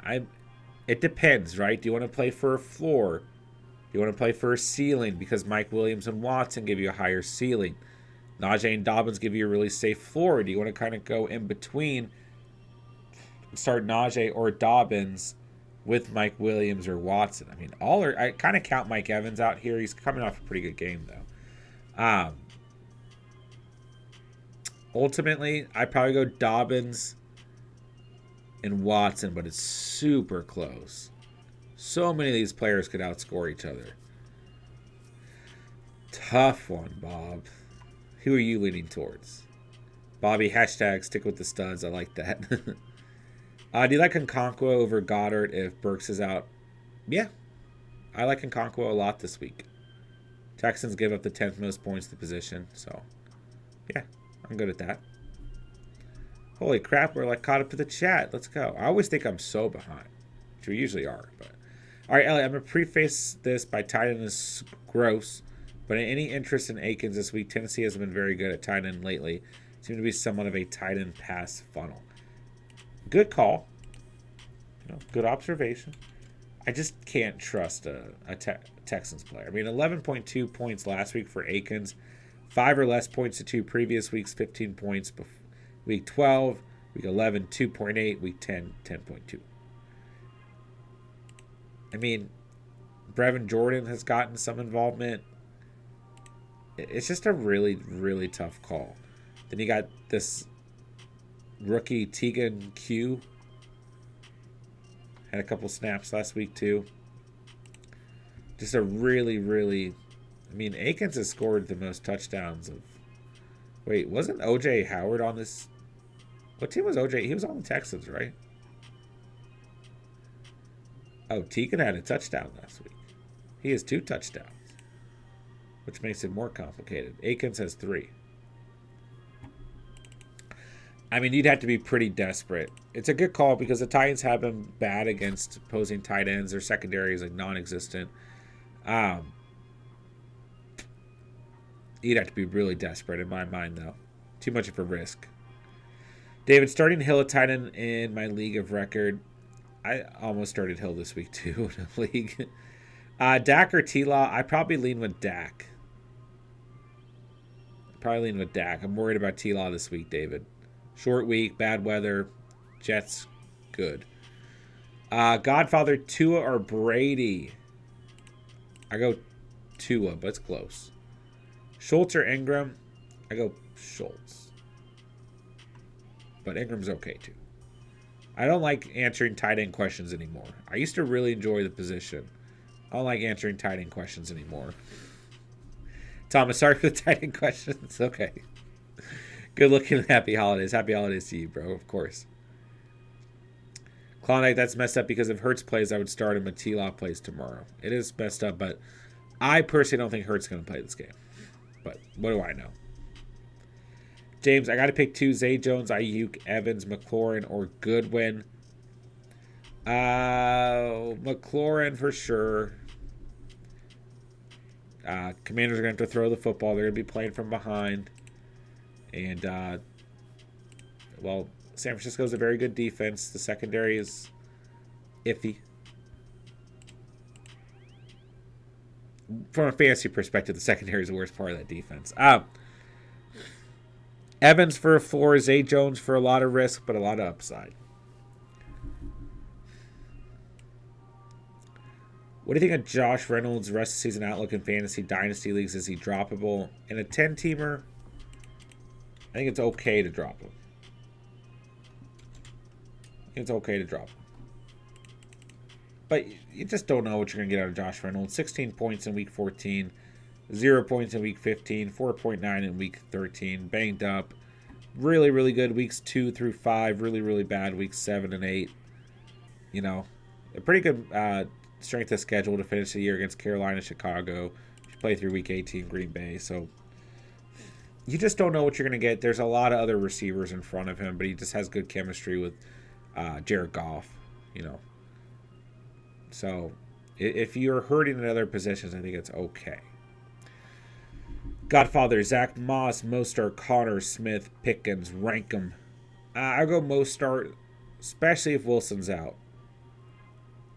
Speaker 1: it depends, right? Do you want to play for a floor? Do you want to play for a ceiling? Because Mike Williams and Watson give you a higher ceiling. Najee and Dobbins give you a really safe floor. Do you want to kind of go in between, start Najee or Dobbins with Mike Williams or Watson? I mean, I kind of count Mike Evans out here. He's coming off a pretty good game, though. Ultimately, I'd probably go Dobbins and Watson, but it's super close. So many of these players could outscore each other. Tough one, Bob. Who are you leaning towards? Bobby, hashtag stick with the studs. I like that. Do you like Nkonkwo over Goddard if Burks is out? Yeah, I like Nkonkwo a lot this week. Texans give up the 10th most points to the position, so yeah, I'm good at that. Holy crap, we're like caught up to the chat. Let's go. I always think I'm so behind, which we usually are. But all right, Elliot, I'm gonna preface this by tight end is gross, but any interest in Akins this week? Tennessee hasn't been very good at tight end lately. Seems to be somewhat of a tight end pass funnel. Good call. Good observation. I just can't trust a Texans player. I mean, 11.2 points last week for Akins, 5 or less points to 2 previous weeks, 15 points week 12, week 11, 2.8, week 10, 10.2. I mean, Brevin Jordan has gotten some involvement. It's just a really, really tough call. Then you got this rookie Tegan Q. Had a couple snaps last week, too. Just a really, really... I mean, Akins has scored the most touchdowns of... Wait, wasn't O.J. Howard on this? What team was O.J.? He was on the Texans, right? Oh, Tegan had a touchdown last week. He has 2 touchdowns, which makes it more complicated. Akins has 3. I mean, you'd have to be pretty desperate. It's a good call because the Titans have been bad against opposing tight ends. Their secondary is like non-existent. You'd have to be really desperate in my mind, though. Too much of a risk. David, starting Hill at tight end in my league of record. I almost started Hill this week, too, in a league. Dak or T-Law? I probably lean with Dak. I'm worried about T-Law this week, David. Short week, bad weather. Jets, good. Godfather, Tua or Brady? I go Tua, but it's close. Schultz or Ingram? I go Schultz. But Ingram's okay, too. I don't like answering tight end questions anymore. I used to really enjoy the position. I don't like answering tight end questions anymore. Thomas, sorry for the tight end questions. Okay. Good looking. Happy holidays. Happy holidays to you, bro. Of course. Klondike, that's messed up because if Hurts plays, I would start him. T-Law plays tomorrow. It is messed up, but I personally don't think Hurts is going to play this game. But what do I know? James, I got to pick 2. Zay Jones, Ayuk, Evans, McLaurin, or Goodwin. McLaurin for sure. Commanders are going to have to throw the football. They're going to be playing from behind. And, well, San Francisco is a very good defense. The secondary is iffy. From a fantasy perspective, the secondary is the worst part of that defense. Evans for a 4, Zay Jones for a lot of risk, but a lot of upside. What do you think of Josh Reynolds' rest of season outlook in fantasy dynasty leagues? Is he droppable? In a 10-teamer, I think it's okay to drop him. But you just don't know what you're going to get out of Josh Reynolds. 16 points in week 14. 0 points in week 15, 4.9 in week 13. Banged up. Really, really good weeks 2 through 5. Really, really bad weeks 7 and 8. You know, a pretty good strength of schedule to finish the year against Carolina, Chicago. You play through week 18, Green Bay. So you just don't know what you're going to get. There's a lot of other receivers in front of him, but he just has good chemistry with Jared Goff, you know. So if you're hurting in other positions, I think it's okay. Godfather, Zach Moss, Mostert, Connor, Smith, Pickens, rank them. I'll go Mostert, especially if Wilson's out.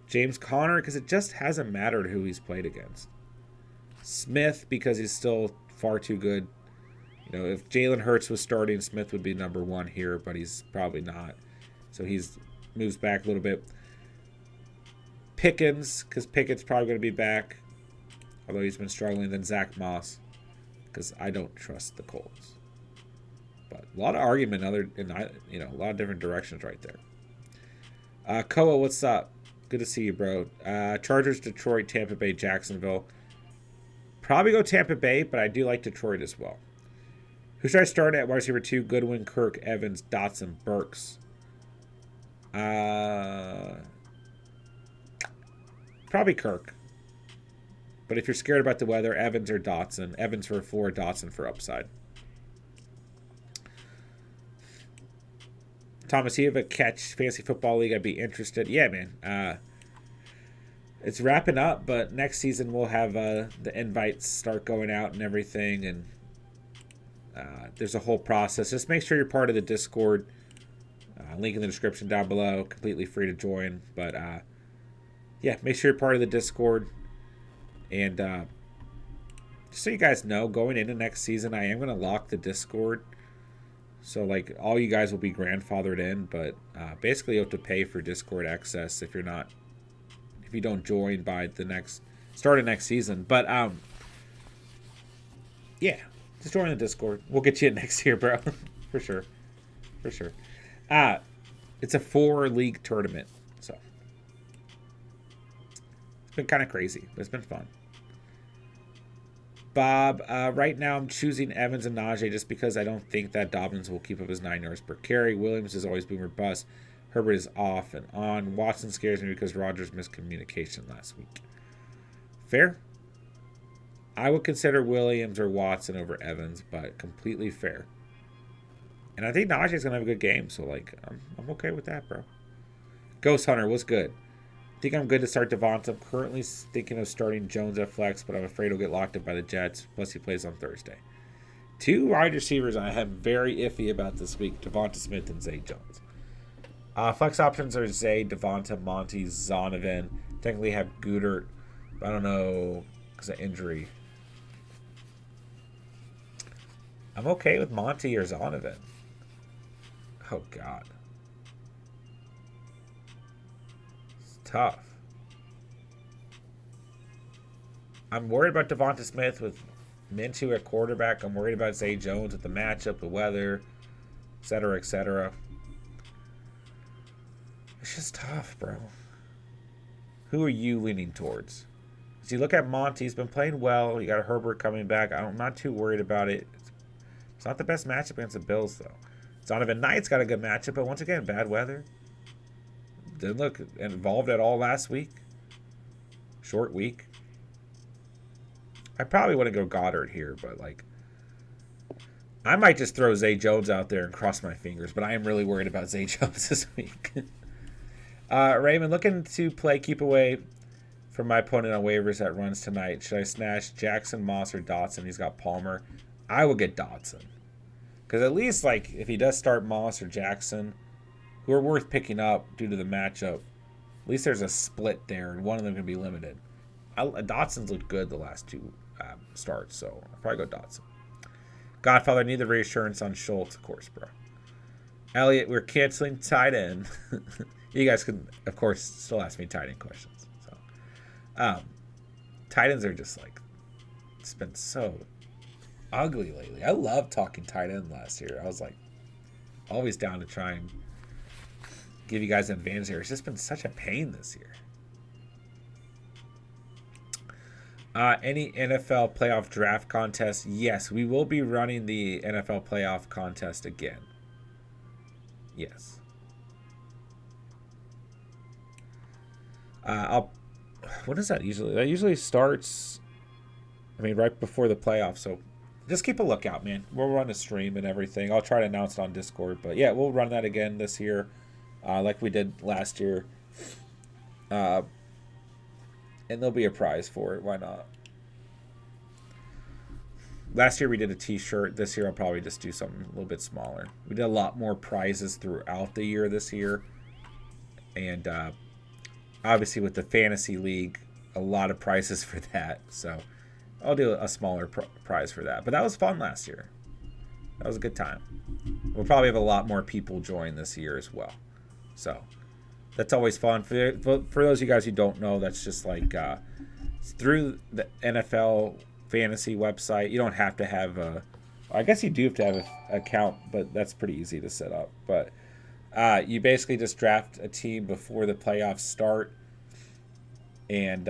Speaker 1: James Conner, because it just hasn't mattered who he's played against. Smith, because he's still far too good. You know, if Jalen Hurts was starting, Smith would be number 1 here, but he's probably not. So he's moves back a little bit. Pickens, because Pickett's probably going to be back, although he's been struggling. Then Zach Moss, because I don't trust the Colts. But a lot of argument, a lot of different directions right there. Koa, what's up? Good to see you, bro. Chargers, Detroit, Tampa Bay, Jacksonville. Probably go Tampa Bay, but I do like Detroit as well. Who should I start at wide receiver 2? Goodwin, Kirk, Evans, Dotson, Burks. Probably Kirk. But if you're scared about the weather, Evans or Dotson. Evans for 4, Dotson for upside. Thomas, you have a catch fantasy football league? I'd be interested. Yeah, man. It's wrapping up, but next season we'll have the invites start going out and everything, and there's a whole process. Just make sure you're part of the Discord. Link in the description down below. Completely free to join. But yeah, make sure you're part of the Discord. And just so you guys know, going into next season, I am going to lock the Discord. So, like, all you guys will be grandfathered in. But basically, you have to pay for Discord access if you don't join by the start of next season. But yeah, just join the Discord. We'll get you in next year, bro. For sure. It's a 4-league tournament, so it's been kind of crazy, but it's been fun. Bob, right now I'm choosing Evans and Najee just because I don't think that Dobbins will keep up his 9 yards per carry. Williams has always been robust. Herbert is off and on. Watson scares me because Rodgers missed communication last week. Fair. I would consider Williams or Watson over Evans, but completely fair. And I think Najee's going to have a good game, so like I'm okay with that, bro. Ghost Hunter, what's good? I think I'm good to start Devonta. I'm currently thinking of starting Jones at flex, but I'm afraid he'll get locked up by the Jets. Plus, he plays on Thursday. 2 wide receivers I am very iffy about this week, Devonta Smith and Zay Jones. Flex options are Zay, Devonta, Monty, Zonovan. Technically have Goodert, but I don't know because of injury. I'm okay with Monty or Zonovan. Oh, God. It's tough. I'm worried about Devonta Smith with Minshew at quarterback. I'm worried about Zay Jones with the matchup, the weather, etc., etc. It's just tough, bro. Who are you leaning towards? As you look at Monty, he's been playing well. You got Herbert coming back. I'm not too worried about it. It's not the best matchup against the Bills, though. Donovan Knight's got a good matchup, but once again, bad weather. Didn't look involved at all last week. Short week. I probably want to go Goddard here, but like, I might just throw Zay Jones out there and cross my fingers, but I am really worried about Zay Jones this week. Raymond, looking to play keep away from my opponent on waivers that runs tonight. Should I snatch Jackson, Moss, or Dotson? He's got Palmer. I will get Dotson. Because at least, like, if he does start Moss or Jackson, who are worth picking up due to the matchup, at least there's a split there, and one of them can be limited. Dotson's looked good the last 2 starts, so I'll probably go Dotson. Godfather, I need the reassurance on Schultz, of course, bro. Elliot, we're canceling tight end. You guys can, of course, still ask me tight end questions. So, tight ends are just like, it's been so ugly lately. I loved talking tight end last year. I was like always down to try and give you guys an advantage here. It's just been such a pain this year. Any NFL playoff draft contest? Yes, we will be running the NFL playoff contest again. Yes. When does that usually? That usually starts, right before the playoffs. So just keep a lookout, man. We'll run a stream and everything. I'll try to announce it on Discord. But yeah, we'll run that again this year, like we did last year. And there'll be a prize for it. Why not? Last year we did a t-shirt. This year I'll probably just do something a little bit smaller. We did a lot more prizes throughout the year this year. And obviously with the fantasy league, a lot of prizes for that. So I'll do a smaller prize for that. But that was fun last year. That was a good time. We'll probably have a lot more people join this year as well. So that's always fun. For those of you guys who don't know, that's just like through the NFL fantasy website. You don't have to have I guess you do have to have an account, but that's pretty easy to set up. But you basically just draft a team before the playoffs start, and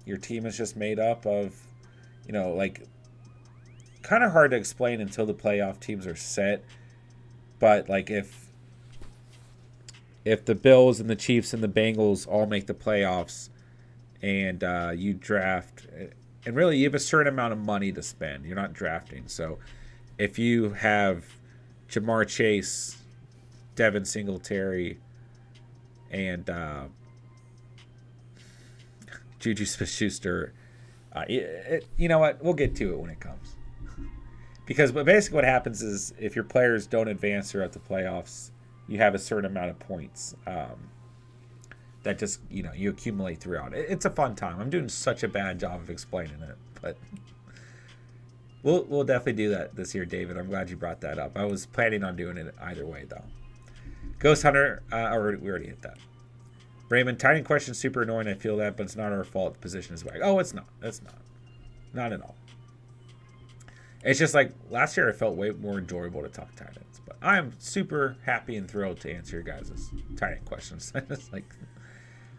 Speaker 1: your team is just made up of, like, kind of hard to explain until the playoff teams are set. But like if if the Bills and the Chiefs and the Bengals all make the playoffs and you draft, and really you have a certain amount of money to spend. You're not drafting. So if you have Jamar Chase, Devin Singletary, and Juju Smith-Schuster, you know what? We'll get to it when it comes. Because basically what happens is if your players don't advance throughout the playoffs, you have a certain amount of points that just, you accumulate throughout. It's a fun time. I'm doing such a bad job of explaining it, but we'll definitely do that this year, David. I'm glad you brought that up. I was planning on doing it either way, though. Ghost Hunter, we already hit that. Raymond, tight end question super annoying. I feel that, but it's not our fault. The position is whack. Oh, it's not. It's not. Not at all. It's just like last year I felt way more enjoyable to talk tight ends. But I am super happy and thrilled to answer your guys' tight end questions.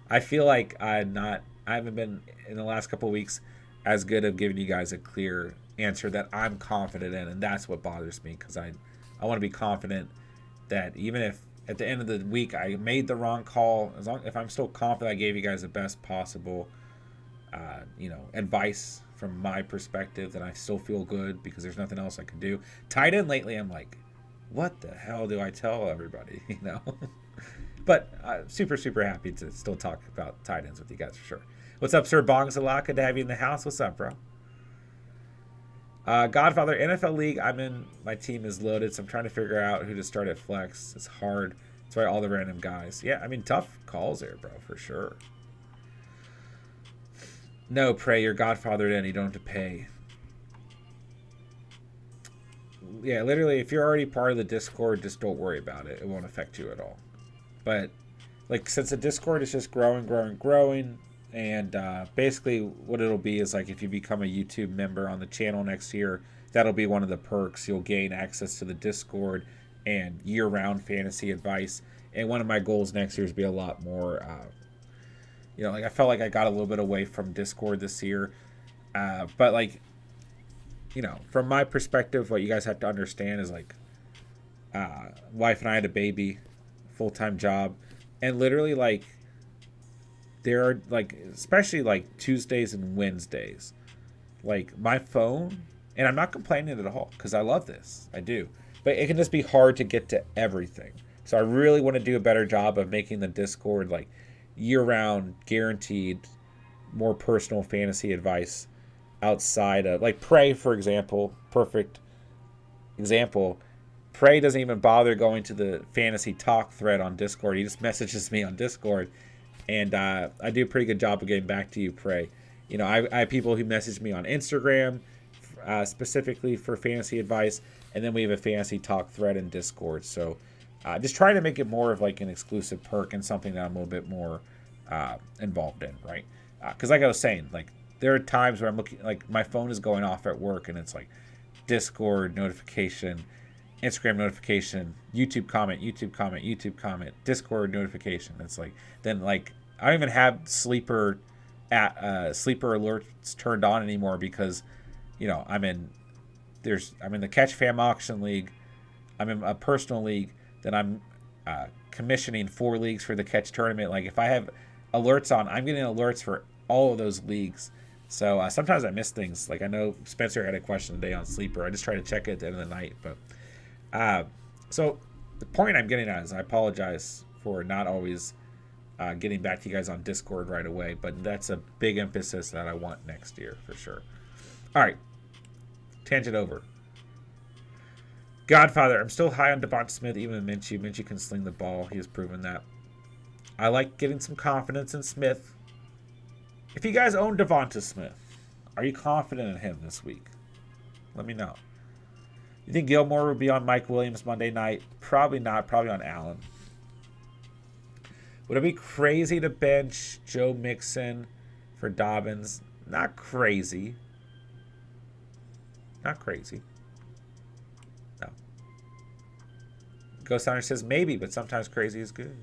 Speaker 1: I feel like I haven't been in the last couple of weeks as good of giving you guys a clear answer that I'm confident in, and that's what bothers me because I want to be confident that even if at the end of the week I made the wrong call, if I'm still confident I gave you guys the best possible advice from my perspective, then I still feel good because there's nothing else I can do. Tight end lately, I'm like, what the hell do I tell everybody? But super, super happy to still talk about tight ends with you guys for sure. What's up, Sir Bongzala? Good to have you in the house. What's up, bro? Godfather, NFL League I'm in, my team is loaded, so I'm trying to figure out who to start at flex. It's hard. That's why all the random guys. Yeah, I mean, tough calls there, bro, for sure. No, pray your Godfather in. You don't have to pay. Yeah, literally, if you're already part of the Discord, just don't worry about it. It won't affect you at all. But, since the Discord is just growing, and basically what it'll be is, if you become a YouTube member on the channel next year, that'll be one of the perks. You'll gain access to the Discord and year-round fantasy advice. And one of my goals next year is to be a lot more... I felt like I got a little bit away from Discord this year. But, from my perspective, what you guys have to understand is, wife and I had a baby, full-time job. And literally, there are, especially, Tuesdays and Wednesdays. My phone, and I'm not complaining at all, because I love this. I do. But it can just be hard to get to everything. So I really want to do a better job of making the Discord, year-round, guaranteed, more personal fantasy advice outside of, Prey, for example, perfect example. Prey doesn't even bother going to the fantasy talk thread on Discord. He just messages me on Discord, and I do a pretty good job of getting back to you, Prey. I have people who message me on Instagram specifically for fantasy advice, and then we have a fantasy talk thread in Discord. So just trying to make it more of an exclusive perk and something that I'm a little bit more involved in, right? Because like I was saying, there are times where I'm looking, my phone is going off at work and it's Discord notification, Instagram notification, YouTube comment, Discord notification. It's then I don't even have sleeper alerts turned on anymore because I'm in the Catch Fam Auction League, I'm in a personal league, then I'm commissioning 4 leagues for the Catch tournament. If I have alerts on, I'm getting alerts for all of those leagues. So sometimes I miss things. I know Spencer had a question today on Sleeper. I just try to check it at the end of the night. But so the point I'm getting at is I apologize for not always getting back to you guys on Discord right away. But that's a big emphasis that I want next year for sure. All right. Tangent over. Godfather, I'm still high on Devonta Smith, even with Minshew. Minshew can sling the ball. He has proven that. I like getting some confidence in Smith. If you guys own Devonta Smith, are you confident in him this week? Let me know. You think Gilmore will be on Mike Williams Monday night? Probably not. Probably on Allen. Would it be crazy to bench Joe Mixon for Dobbins? Not crazy. Not crazy. No. Ghost Hunter says maybe, but sometimes crazy is good.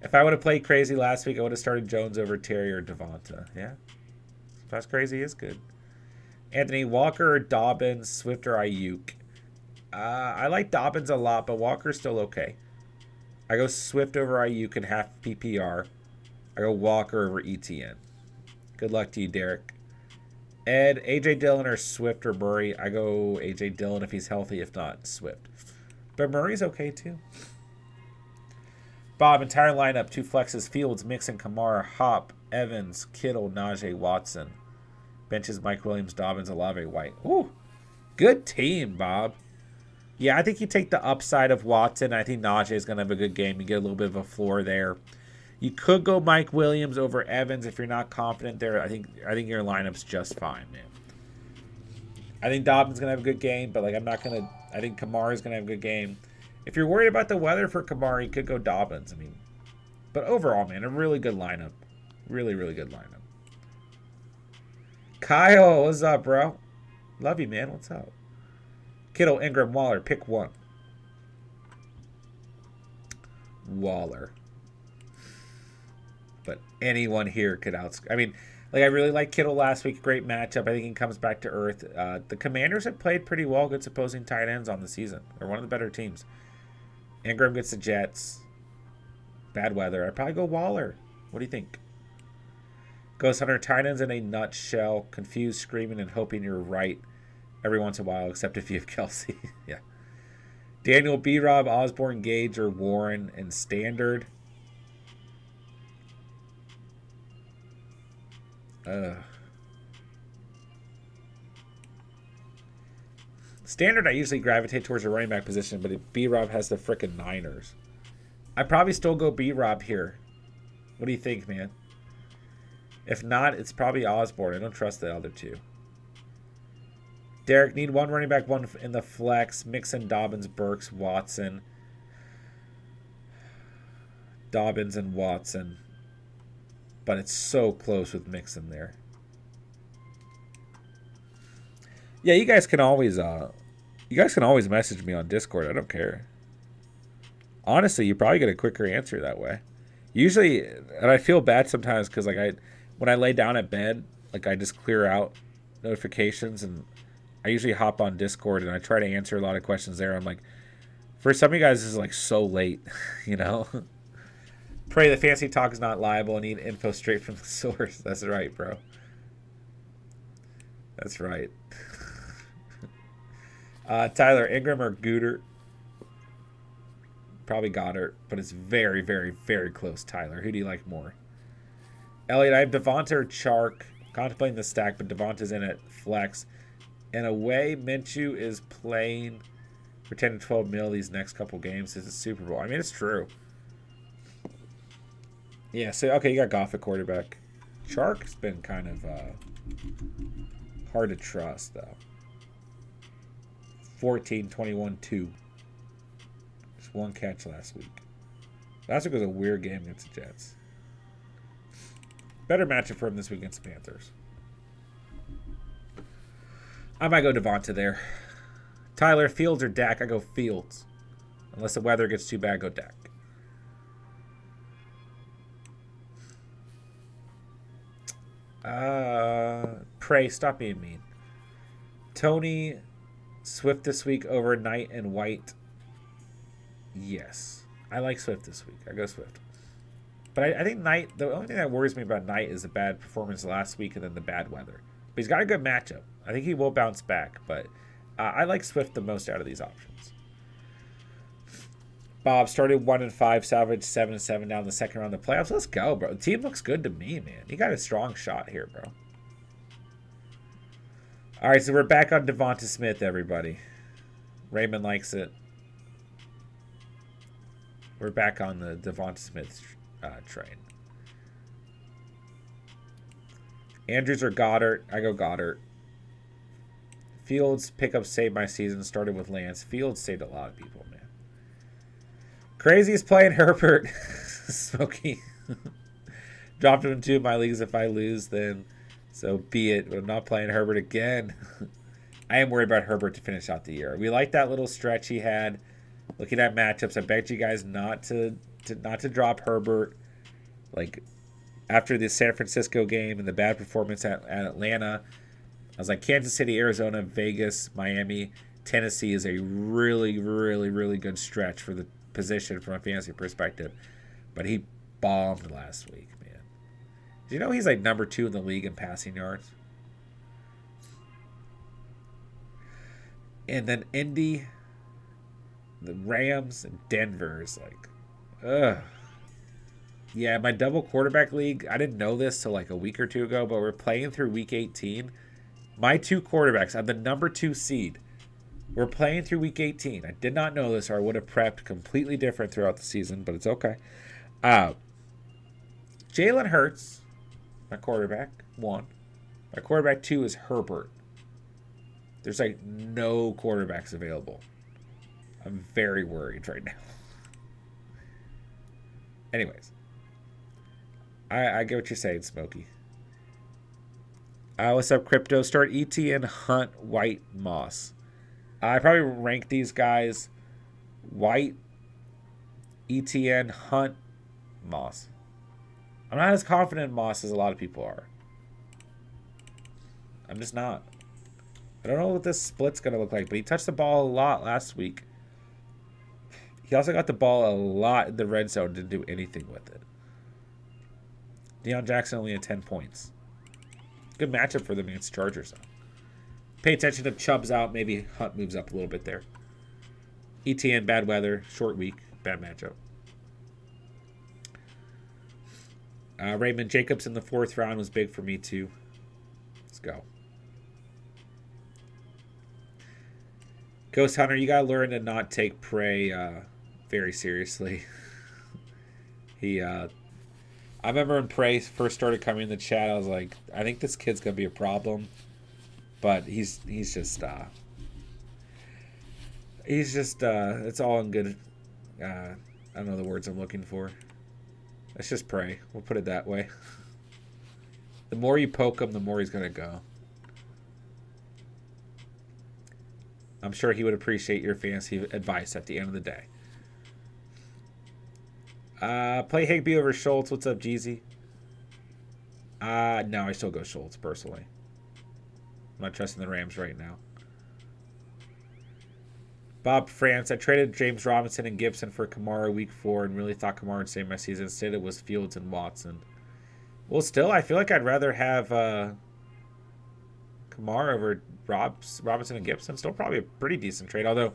Speaker 1: If I would have played crazy last week, I would have started Jones over Terry or Devonta. Yeah. Sometimes crazy is good. Anthony, Walker or Dobbins, Swift or Ayuk? I like Dobbins a lot, but Walker's still okay. I go Swift over Ayuk and half PPR. I go Walker over ETN. Good luck to you, Derek. Ed, AJ Dillon or Swift or Murray? I go AJ Dillon if he's healthy. If not, Swift. But Murray's okay too. Bob, entire lineup. 2 flexes. Fields, Mixon, Kamara, Hop, Evans, Kittle, Najee, Watson. Benches, Mike Williams, Dobbins, Olave, White. Ooh, good team, Bob. Yeah, I think you take the upside of Watson. I think Najee is going to have a good game. You get a little bit of a floor there. You could go Mike Williams over Evans if you're not confident there. I think your lineup's just fine, man. I think Dobbins going to have a good game, but like I think Kamara's going to have a good game. If you're worried about the weather for Kamara, you could go Dobbins. I mean, but overall, man, a really good lineup. Really, really good lineup. Kyle, what's up, bro? Love you, man. What's up? Kittle, Ingram, Waller. Pick one. Waller. But anyone here could outscore. I mean, like I really like Kittle last week. Great matchup. I think he comes back to earth. The Commanders have played pretty well against opposing tight ends on the season. They're one of the better teams. Ingram gets the Jets. Bad weather. I'd probably go Waller. What do you think? Ghost Hunter, tight ends in a nutshell. Confused, screaming, and hoping you're right every once in a while, except if you have Kelsey. Yeah. Daniel, B-Rob, Osborne, Gage, or Warren, and Standard. Standard, I usually gravitate towards a running back position, but B-Rob has the frickin' Niners. I'd probably still go B-Rob here. What do you think, man? If not, it's probably Osborne. I don't trust the other two. Derek, need one running back, one in the flex. Mixon, Dobbins, Burks, Watson. Dobbins and Watson. But it's so close with Mixon there. Yeah, you guys can always message me on Discord. I don't care. Honestly, you probably get a quicker answer that way. Usually, and I feel bad sometimes because like when I lay down at bed, like I just clear out notifications and I usually hop on Discord and I try to answer a lot of questions there. I'm like, for some of you guys, this is like so late, you know. Pray the fancy talk is not liable. I need info straight from the source. That's right, bro. That's right. Tyler, Ingram or Gooder? Probably Goddard, but it's very, very, very close, Tyler. Who do you like more? Elliot, I have Devonta or Chark. Contemplating the stack, but Devonta's in at flex. In a way, Minshew is playing for 10 to 12 mil these next couple games. This is Super Bowl. I mean, it's true. Yeah, so, okay, you got Goff at quarterback. Chark's been kind of hard to trust, though. 14, 21, 2. Just one catch last week. Last week was a weird game against the Jets. Better matchup for him this week against the Panthers. I might go Devonta there. Tyler, Fields or Dak? I go Fields. Unless the weather gets too bad, go Dak. Pray, stop being mean. Tony, Swift this week over Knight and White. Yes. I like Swift this week. I go Swift. But I think Knight, the only thing that worries me about Knight is the bad performance last week and then the bad weather. But he's got a good matchup. I think he will bounce back. But I like Swift the most out of these options. Bob started 1-5, salvaged 7-7 down the second round of the playoffs. Let's go, bro. The team looks good to me, man. You got a strong shot here, bro. All right, so we're back on Devonta Smith, everybody. Raymond likes it. We're back on the Devonta Smith train. Andrews or Goddard? I go Goddard. Fields pickup saved my season. Started with Lance. Fields saved a lot of people, man. Crazy's playing Herbert. Smokey. Dropped him in 2 of my leagues. If I lose, then so be it. But I'm not playing Herbert again. I am worried about Herbert to finish out the year. We like that little stretch he had. Looking at matchups, I bet you guys not to drop Herbert. Like after the San Francisco game and the bad performance at Atlanta, I was like Kansas City, Arizona, Vegas, Miami, Tennessee is a really, really, really good stretch for the position from a fantasy perspective, but he bombed last week, man. Do you know he's like number 2 in the league in passing yards? And then Indy, the Rams, and Denver is like, ugh. Yeah, my double quarterback league, I didn't know this till like a week or two ago, but we're playing through week 18. My 2 quarterbacks, I'm the number 2 seed. We're playing through week 18. I did not know this, or I would have prepped completely different throughout the season, but it's okay. Jalen Hurts, my quarterback, 1. My quarterback 2 is Herbert. There's like no quarterbacks available. I'm very worried right now. Anyways. I get what you're saying, Smokey. What's up, Crypto? Start ETN, Hunt, White, Moss. I probably rank these guys White, ETN, Hunt, Moss. I'm not as confident in Moss as a lot of people are. I'm just not. I don't know what this split's going to look like, but he touched the ball a lot last week. He also got the ball a lot in the red zone, didn't do anything with it. Deion Jackson only had 10 points. Good matchup for them against Chargers, though. Pay attention if Chubb's out. Maybe Hunt moves up a little bit there. ETN, bad weather. Short week. Bad matchup. Raymond Jacobs in the 4th round was big for me, too. Let's go. Ghost Hunter, you got to learn to not take Prey very seriously. I remember when Prey first started coming in the chat, I was like, I think this kid's going to be a problem. But he's just, it's all in good, I don't know the words I'm looking for. Let's just pray. We'll put it that way. The more you poke him, the more he's going to go. I'm sure he would appreciate your fantasy advice at the end of the day. Play Higbee over Schultz. What's up, Jeezy? No, I still go Schultz, personally. I'm not trusting the Rams right now. Bob France, I traded James Robinson and Gibson for Kamara week 4 and really thought Kamara would save my season. Instead, it was Fields and Watson. Well, still, I feel like I'd rather have Kamara over Robinson and Gibson. Still probably a pretty decent trade, although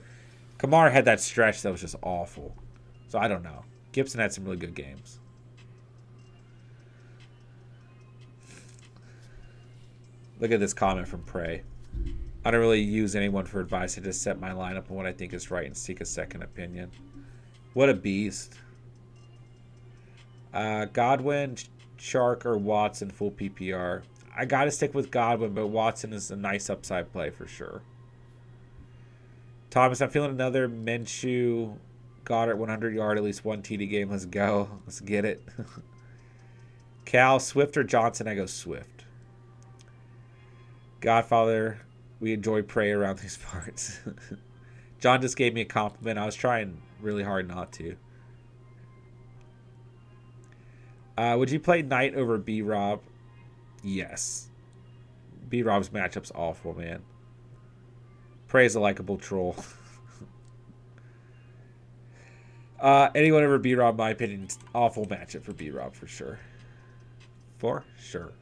Speaker 1: Kamara had that stretch that was just awful. So I don't know. Gibson had some really good games. Look at this comment from Prey. I don't really use anyone for advice. I just set my lineup on what I think is right and seek a second opinion. What a beast. Godwin, Shark, or Watson full PPR. I got to stick with Godwin, but Watson is a nice upside play for sure. Thomas, I'm feeling another Minshew Goddard 100-yard, at least 1 TD game. Let's go. Let's get it. Cal, Swift, or Johnson? I go Swift. Godfather, we enjoy Prey around these parts. John just gave me a compliment. I was trying really hard not to. Would you play Knight over B-Rob? Yes. B-Rob's matchup's awful, man. Prey's a likable troll. Anyone over B-Rob, in my opinion, awful matchup for B-Rob for sure. For sure.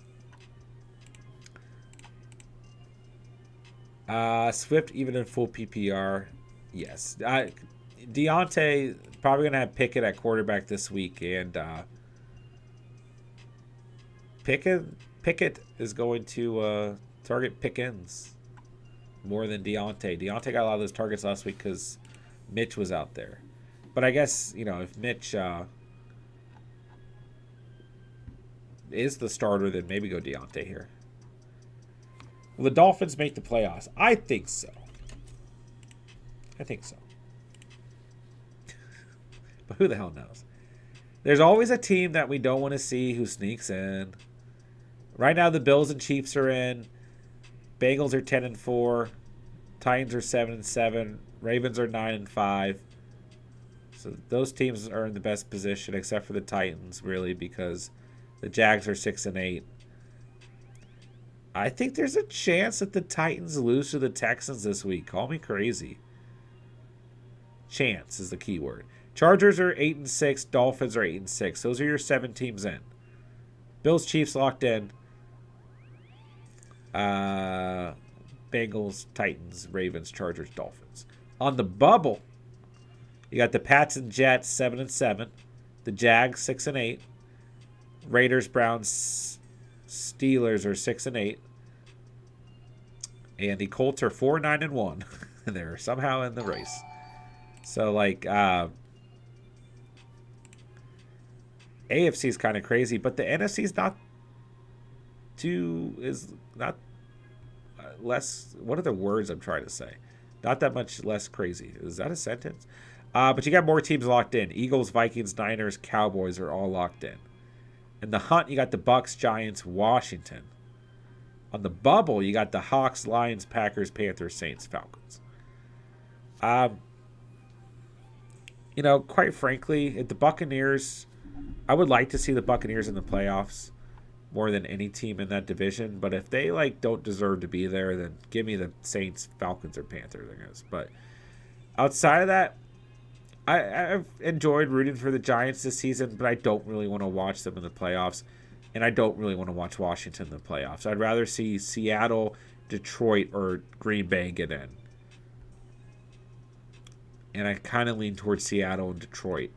Speaker 1: Swift even in full PPR. Yes. Deontay probably going to have Pickett at quarterback this week, and Pickett is going to target Pickens more than Deontay. Deontay got a lot of those targets last week because Mitch was out there. But I guess, if Mitch is the starter, then maybe go Deontay here. Will the Dolphins make the playoffs? I think so. But who the hell knows? There's always a team that we don't want to see who sneaks in. Right now, the Bills and Chiefs are in. Bengals are 10-4. Titans are 7-7. Ravens are 9-5. So those teams are in the best position, except for the Titans, really, because the Jags are 6-8. I think there's a chance that the Titans lose to the Texans this week. Call me crazy. Chance is the key word. Chargers are 8-6. Dolphins are 8-6. Those are your 7 teams in. Bills, Chiefs locked in. Bengals, Titans, Ravens, Chargers, Dolphins. On the bubble, you got the Pats and Jets 7-7. The Jags 6-8. Raiders, Browns, Steelers are 6-8. And the Colts are 4-9-1. They're somehow in the race. So like AFC is kind of crazy, but the NFC is not less. What are the words I'm trying to say? Not that much less crazy. Is that a sentence? But you got more teams locked in. Eagles, Vikings, Niners, Cowboys are all locked in. In the hunt, you got the Bucks, Giants, Washington. On the bubble, you got the Hawks, Lions, Packers, Panthers, Saints, Falcons. Quite frankly, if the Buccaneers, I would like to see the Buccaneers in the playoffs more than any team in that division. But if they don't deserve to be there, then give me the Saints, Falcons, or Panthers, I guess. But outside of that, I've enjoyed rooting for the Giants this season, but I don't really want to watch them in the playoffs. And I don't really want to watch Washington in the playoffs. I'd rather see Seattle, Detroit, or Green Bay get in. And I kind of lean towards Seattle and Detroit.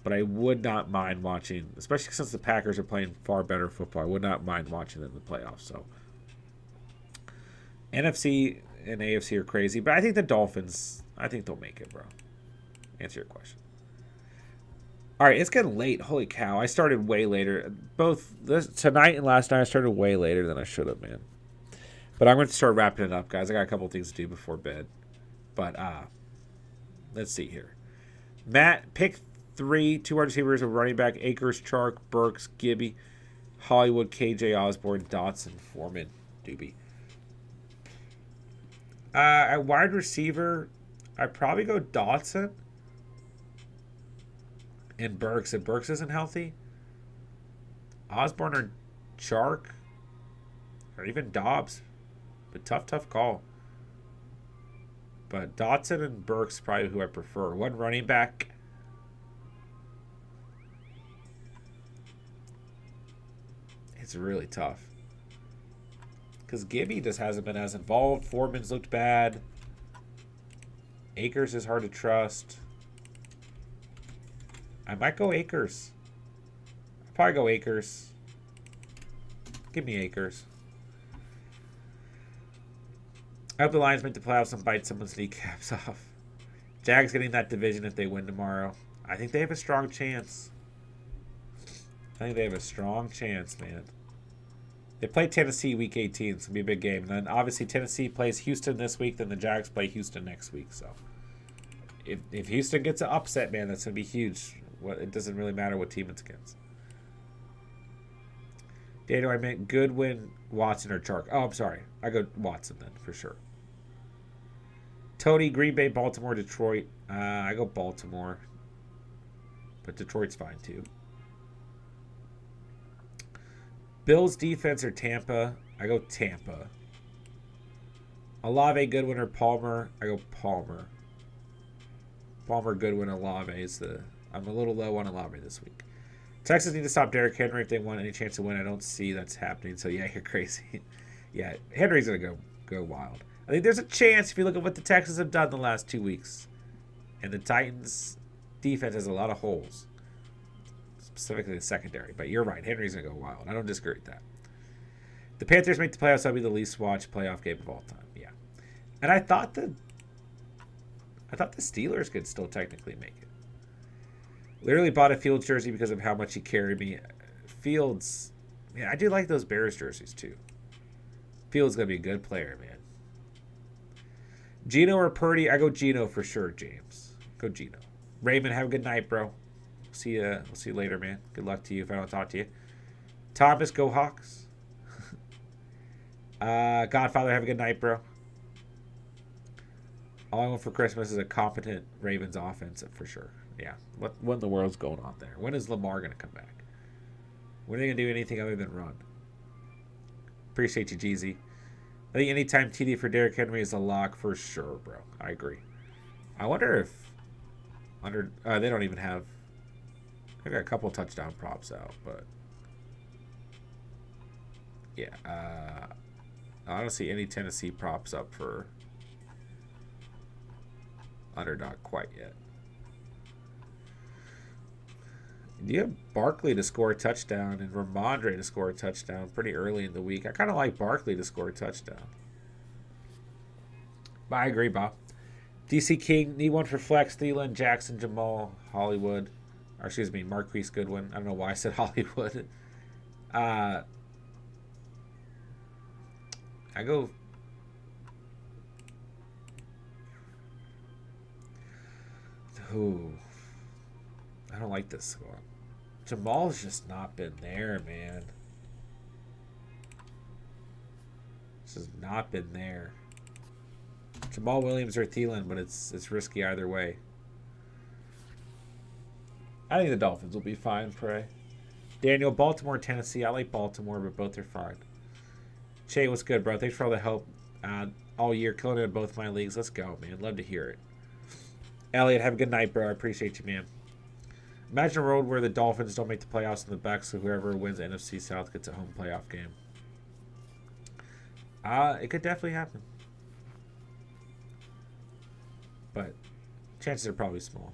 Speaker 1: But I would not mind watching, especially since the Packers are playing far better football, I would not mind watching them in the playoffs. So NFC and AFC are crazy. But I think the Dolphins, I think they'll make it, bro. Answer your question. All right, it's getting late. Holy cow. I started way later. Both tonight and last night, I started way later than I should have, man. But I'm going to start wrapping it up, guys. I got a couple things to do before bed. But let's see here. Matt, pick 3, 2 wide receivers, a running back, Akers, Chark, Burks, Gibby, Hollywood, KJ Osborne, Dotson, Foreman, Doobie. At wide receiver, I'd probably go Dotson and Burks. If Burks isn't healthy, Osborne or Chark, or even Dobbs. But tough call. But Dotson and Burks is probably who I prefer. One running back. It's really tough. Because Gibby just hasn't been as involved. Foreman's looked bad. Akers is hard to trust. I might go Akers. I'll probably go Akers. Give me Akers. I hope the Lions make the playoffs and bite someone's kneecaps off. Jags getting that division if they win tomorrow. I think they have a strong chance. I think they have a strong chance, man. They play Tennessee week 18. It's going to be a big game. And then, obviously, Tennessee plays Houston this week. Then the Jags play Houston next week. So, if Houston gets an upset, man, that's going to be huge. It doesn't really matter what team it's against. Dano, I meant Goodwin, Watson, or Chark. Oh, I'm sorry. I go Watson then, for sure. Tony, Green Bay, Baltimore, Detroit. I go Baltimore. But Detroit's fine, too. Bills defense or Tampa? I go Tampa. Olave, Goodwin, or Palmer? I go Palmer. Palmer, Goodwin, Olave is the... I'm a little low on Olave this week. Texans need to stop Derrick Henry if they want any chance to win. I don't see that's happening. So, yeah, you're crazy. Yeah, Henry's going to go wild. I think there's a chance if you look at what the Texans have done the last 2 weeks. And the Titans' defense has a lot of holes. Specifically the secondary. But you're right. Henry's going to go wild. I don't disagree with that. The Panthers make the playoffs. That'll be the least watched playoff game of all time. Yeah. And I thought the Steelers could still technically make it. Literally bought a Fields jersey because of how much he carried me. Fields, man, I do like those Bears jerseys too. Fields going to be a good player, man. Gino or Purdy? I go Gino for sure, James. Go Gino. Raymond, have a good night, bro. We'll see you later, man. Good luck to you if I don't talk to you. Thomas, go Hawks. Godfather, have a good night, bro. All I want for Christmas is a competent Ravens offense for sure. Yeah. What in the world's going on there? When is Lamar going to come back? When are they going to do anything other than run? Appreciate you, Jeezy. I think anytime TD for Derrick Henry is a lock for sure, bro. I agree. I wonder if They don't even have. I got a couple touchdown props out, but yeah, I don't see any Tennessee props up for Underdog quite yet. Do you have Barkley to score a touchdown and Ramondre to score a touchdown pretty early in the week? I kind of like Barkley to score a touchdown. But I agree, Bob. DC King, need one for Flex, Thielen, Jackson, Jamal, Hollywood. Or excuse me, Marquise Goodwin. I don't know why I said Hollywood. I go... Ooh. I don't like this one. Jamal's just not been there, man. This has not been there. Jamal Williams or Thielen, but it's risky either way. I think the Dolphins will be fine, Pray. Daniel, Baltimore, Tennessee. I like Baltimore, but both are fine. Shay, what's good, bro? Thanks for all the help all year. Killing it in both my leagues. Let's go, man. Love to hear it. Elliot, have a good night, bro. I appreciate you, man. Imagine a world where the Dolphins don't make the playoffs in the back, so whoever wins the NFC South gets a home playoff game. It could definitely happen. But chances are probably small.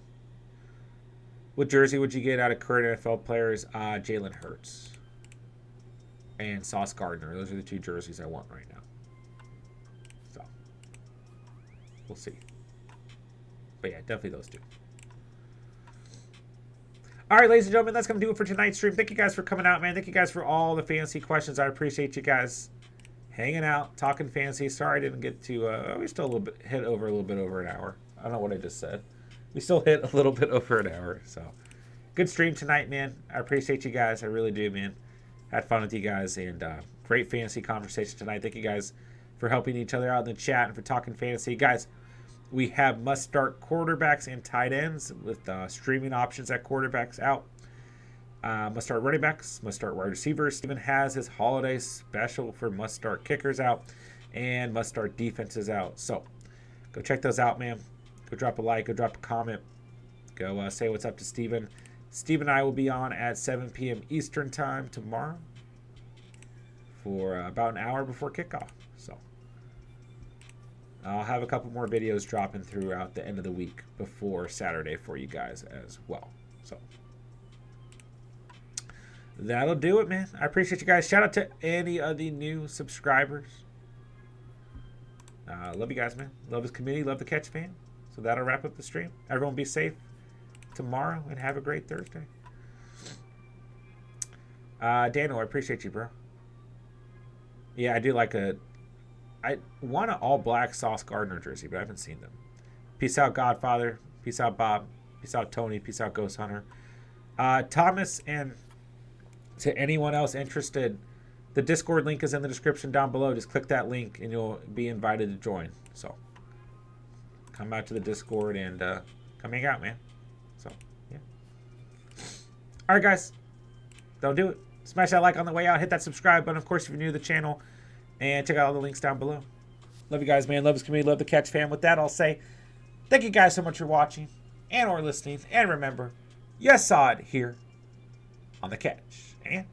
Speaker 1: What jersey would you get out of current NFL players? Jalen Hurts and Sauce Gardner. Those are the two jerseys I want right now. So, we'll see. But yeah, definitely those two. All right, ladies and gentlemen, that's going to do it for tonight's stream. Thank you guys for coming out, man. Thank you guys for all the fantasy questions. I appreciate you guys hanging out, talking fantasy. Sorry I didn't get to, we still hit over a little bit over an hour. I don't know what I just said. We still hit a little bit over an hour. So, good stream tonight, man. I appreciate you guys. I really do, man. Had fun with you guys, and great fantasy conversation tonight. Thank you guys for helping each other out in the chat and for talking fantasy. Guys, we have must-start quarterbacks and tight ends with streaming options at quarterbacks out. Must-start running backs, must-start wide receivers. Steven has his holiday special for must-start kickers out and must-start defenses out. So, go check those out, man. Go drop a like, go drop a comment. Go say what's up to Steven. Steven and I will be on at 7 p.m. Eastern time tomorrow for about an hour before kickoff. So, I'll have a couple more videos dropping throughout the end of the week before Saturday for you guys as well. So, that'll do it, man. I appreciate you guys. Shout out to any of the new subscribers. Love you guys, man. Love this community. Love the Catch fan. So that'll wrap up the stream. Everyone be safe tomorrow and have a great Thursday. Daniel, I appreciate you, bro. Yeah, I do like I want an all-black Sauce Gardner jersey, but I haven't seen them. Peace out, Godfather. Peace out, Bob. Peace out, Tony. Peace out, Ghost Hunter. Thomas, and to anyone else interested, the Discord link is in the description down below. Just click that link, and you'll be invited to join. So, come out to the Discord and come hang out, man. So, yeah. All right, guys. That'll do it. Smash that like on the way out. Hit that subscribe button, of course, if you're new to the channel. And check out all the links down below. Love you guys, man. Love this community. Love the Catch fam. With that, I'll say thank you guys so much for watching and or listening. And remember, you saw it here on the Catch. And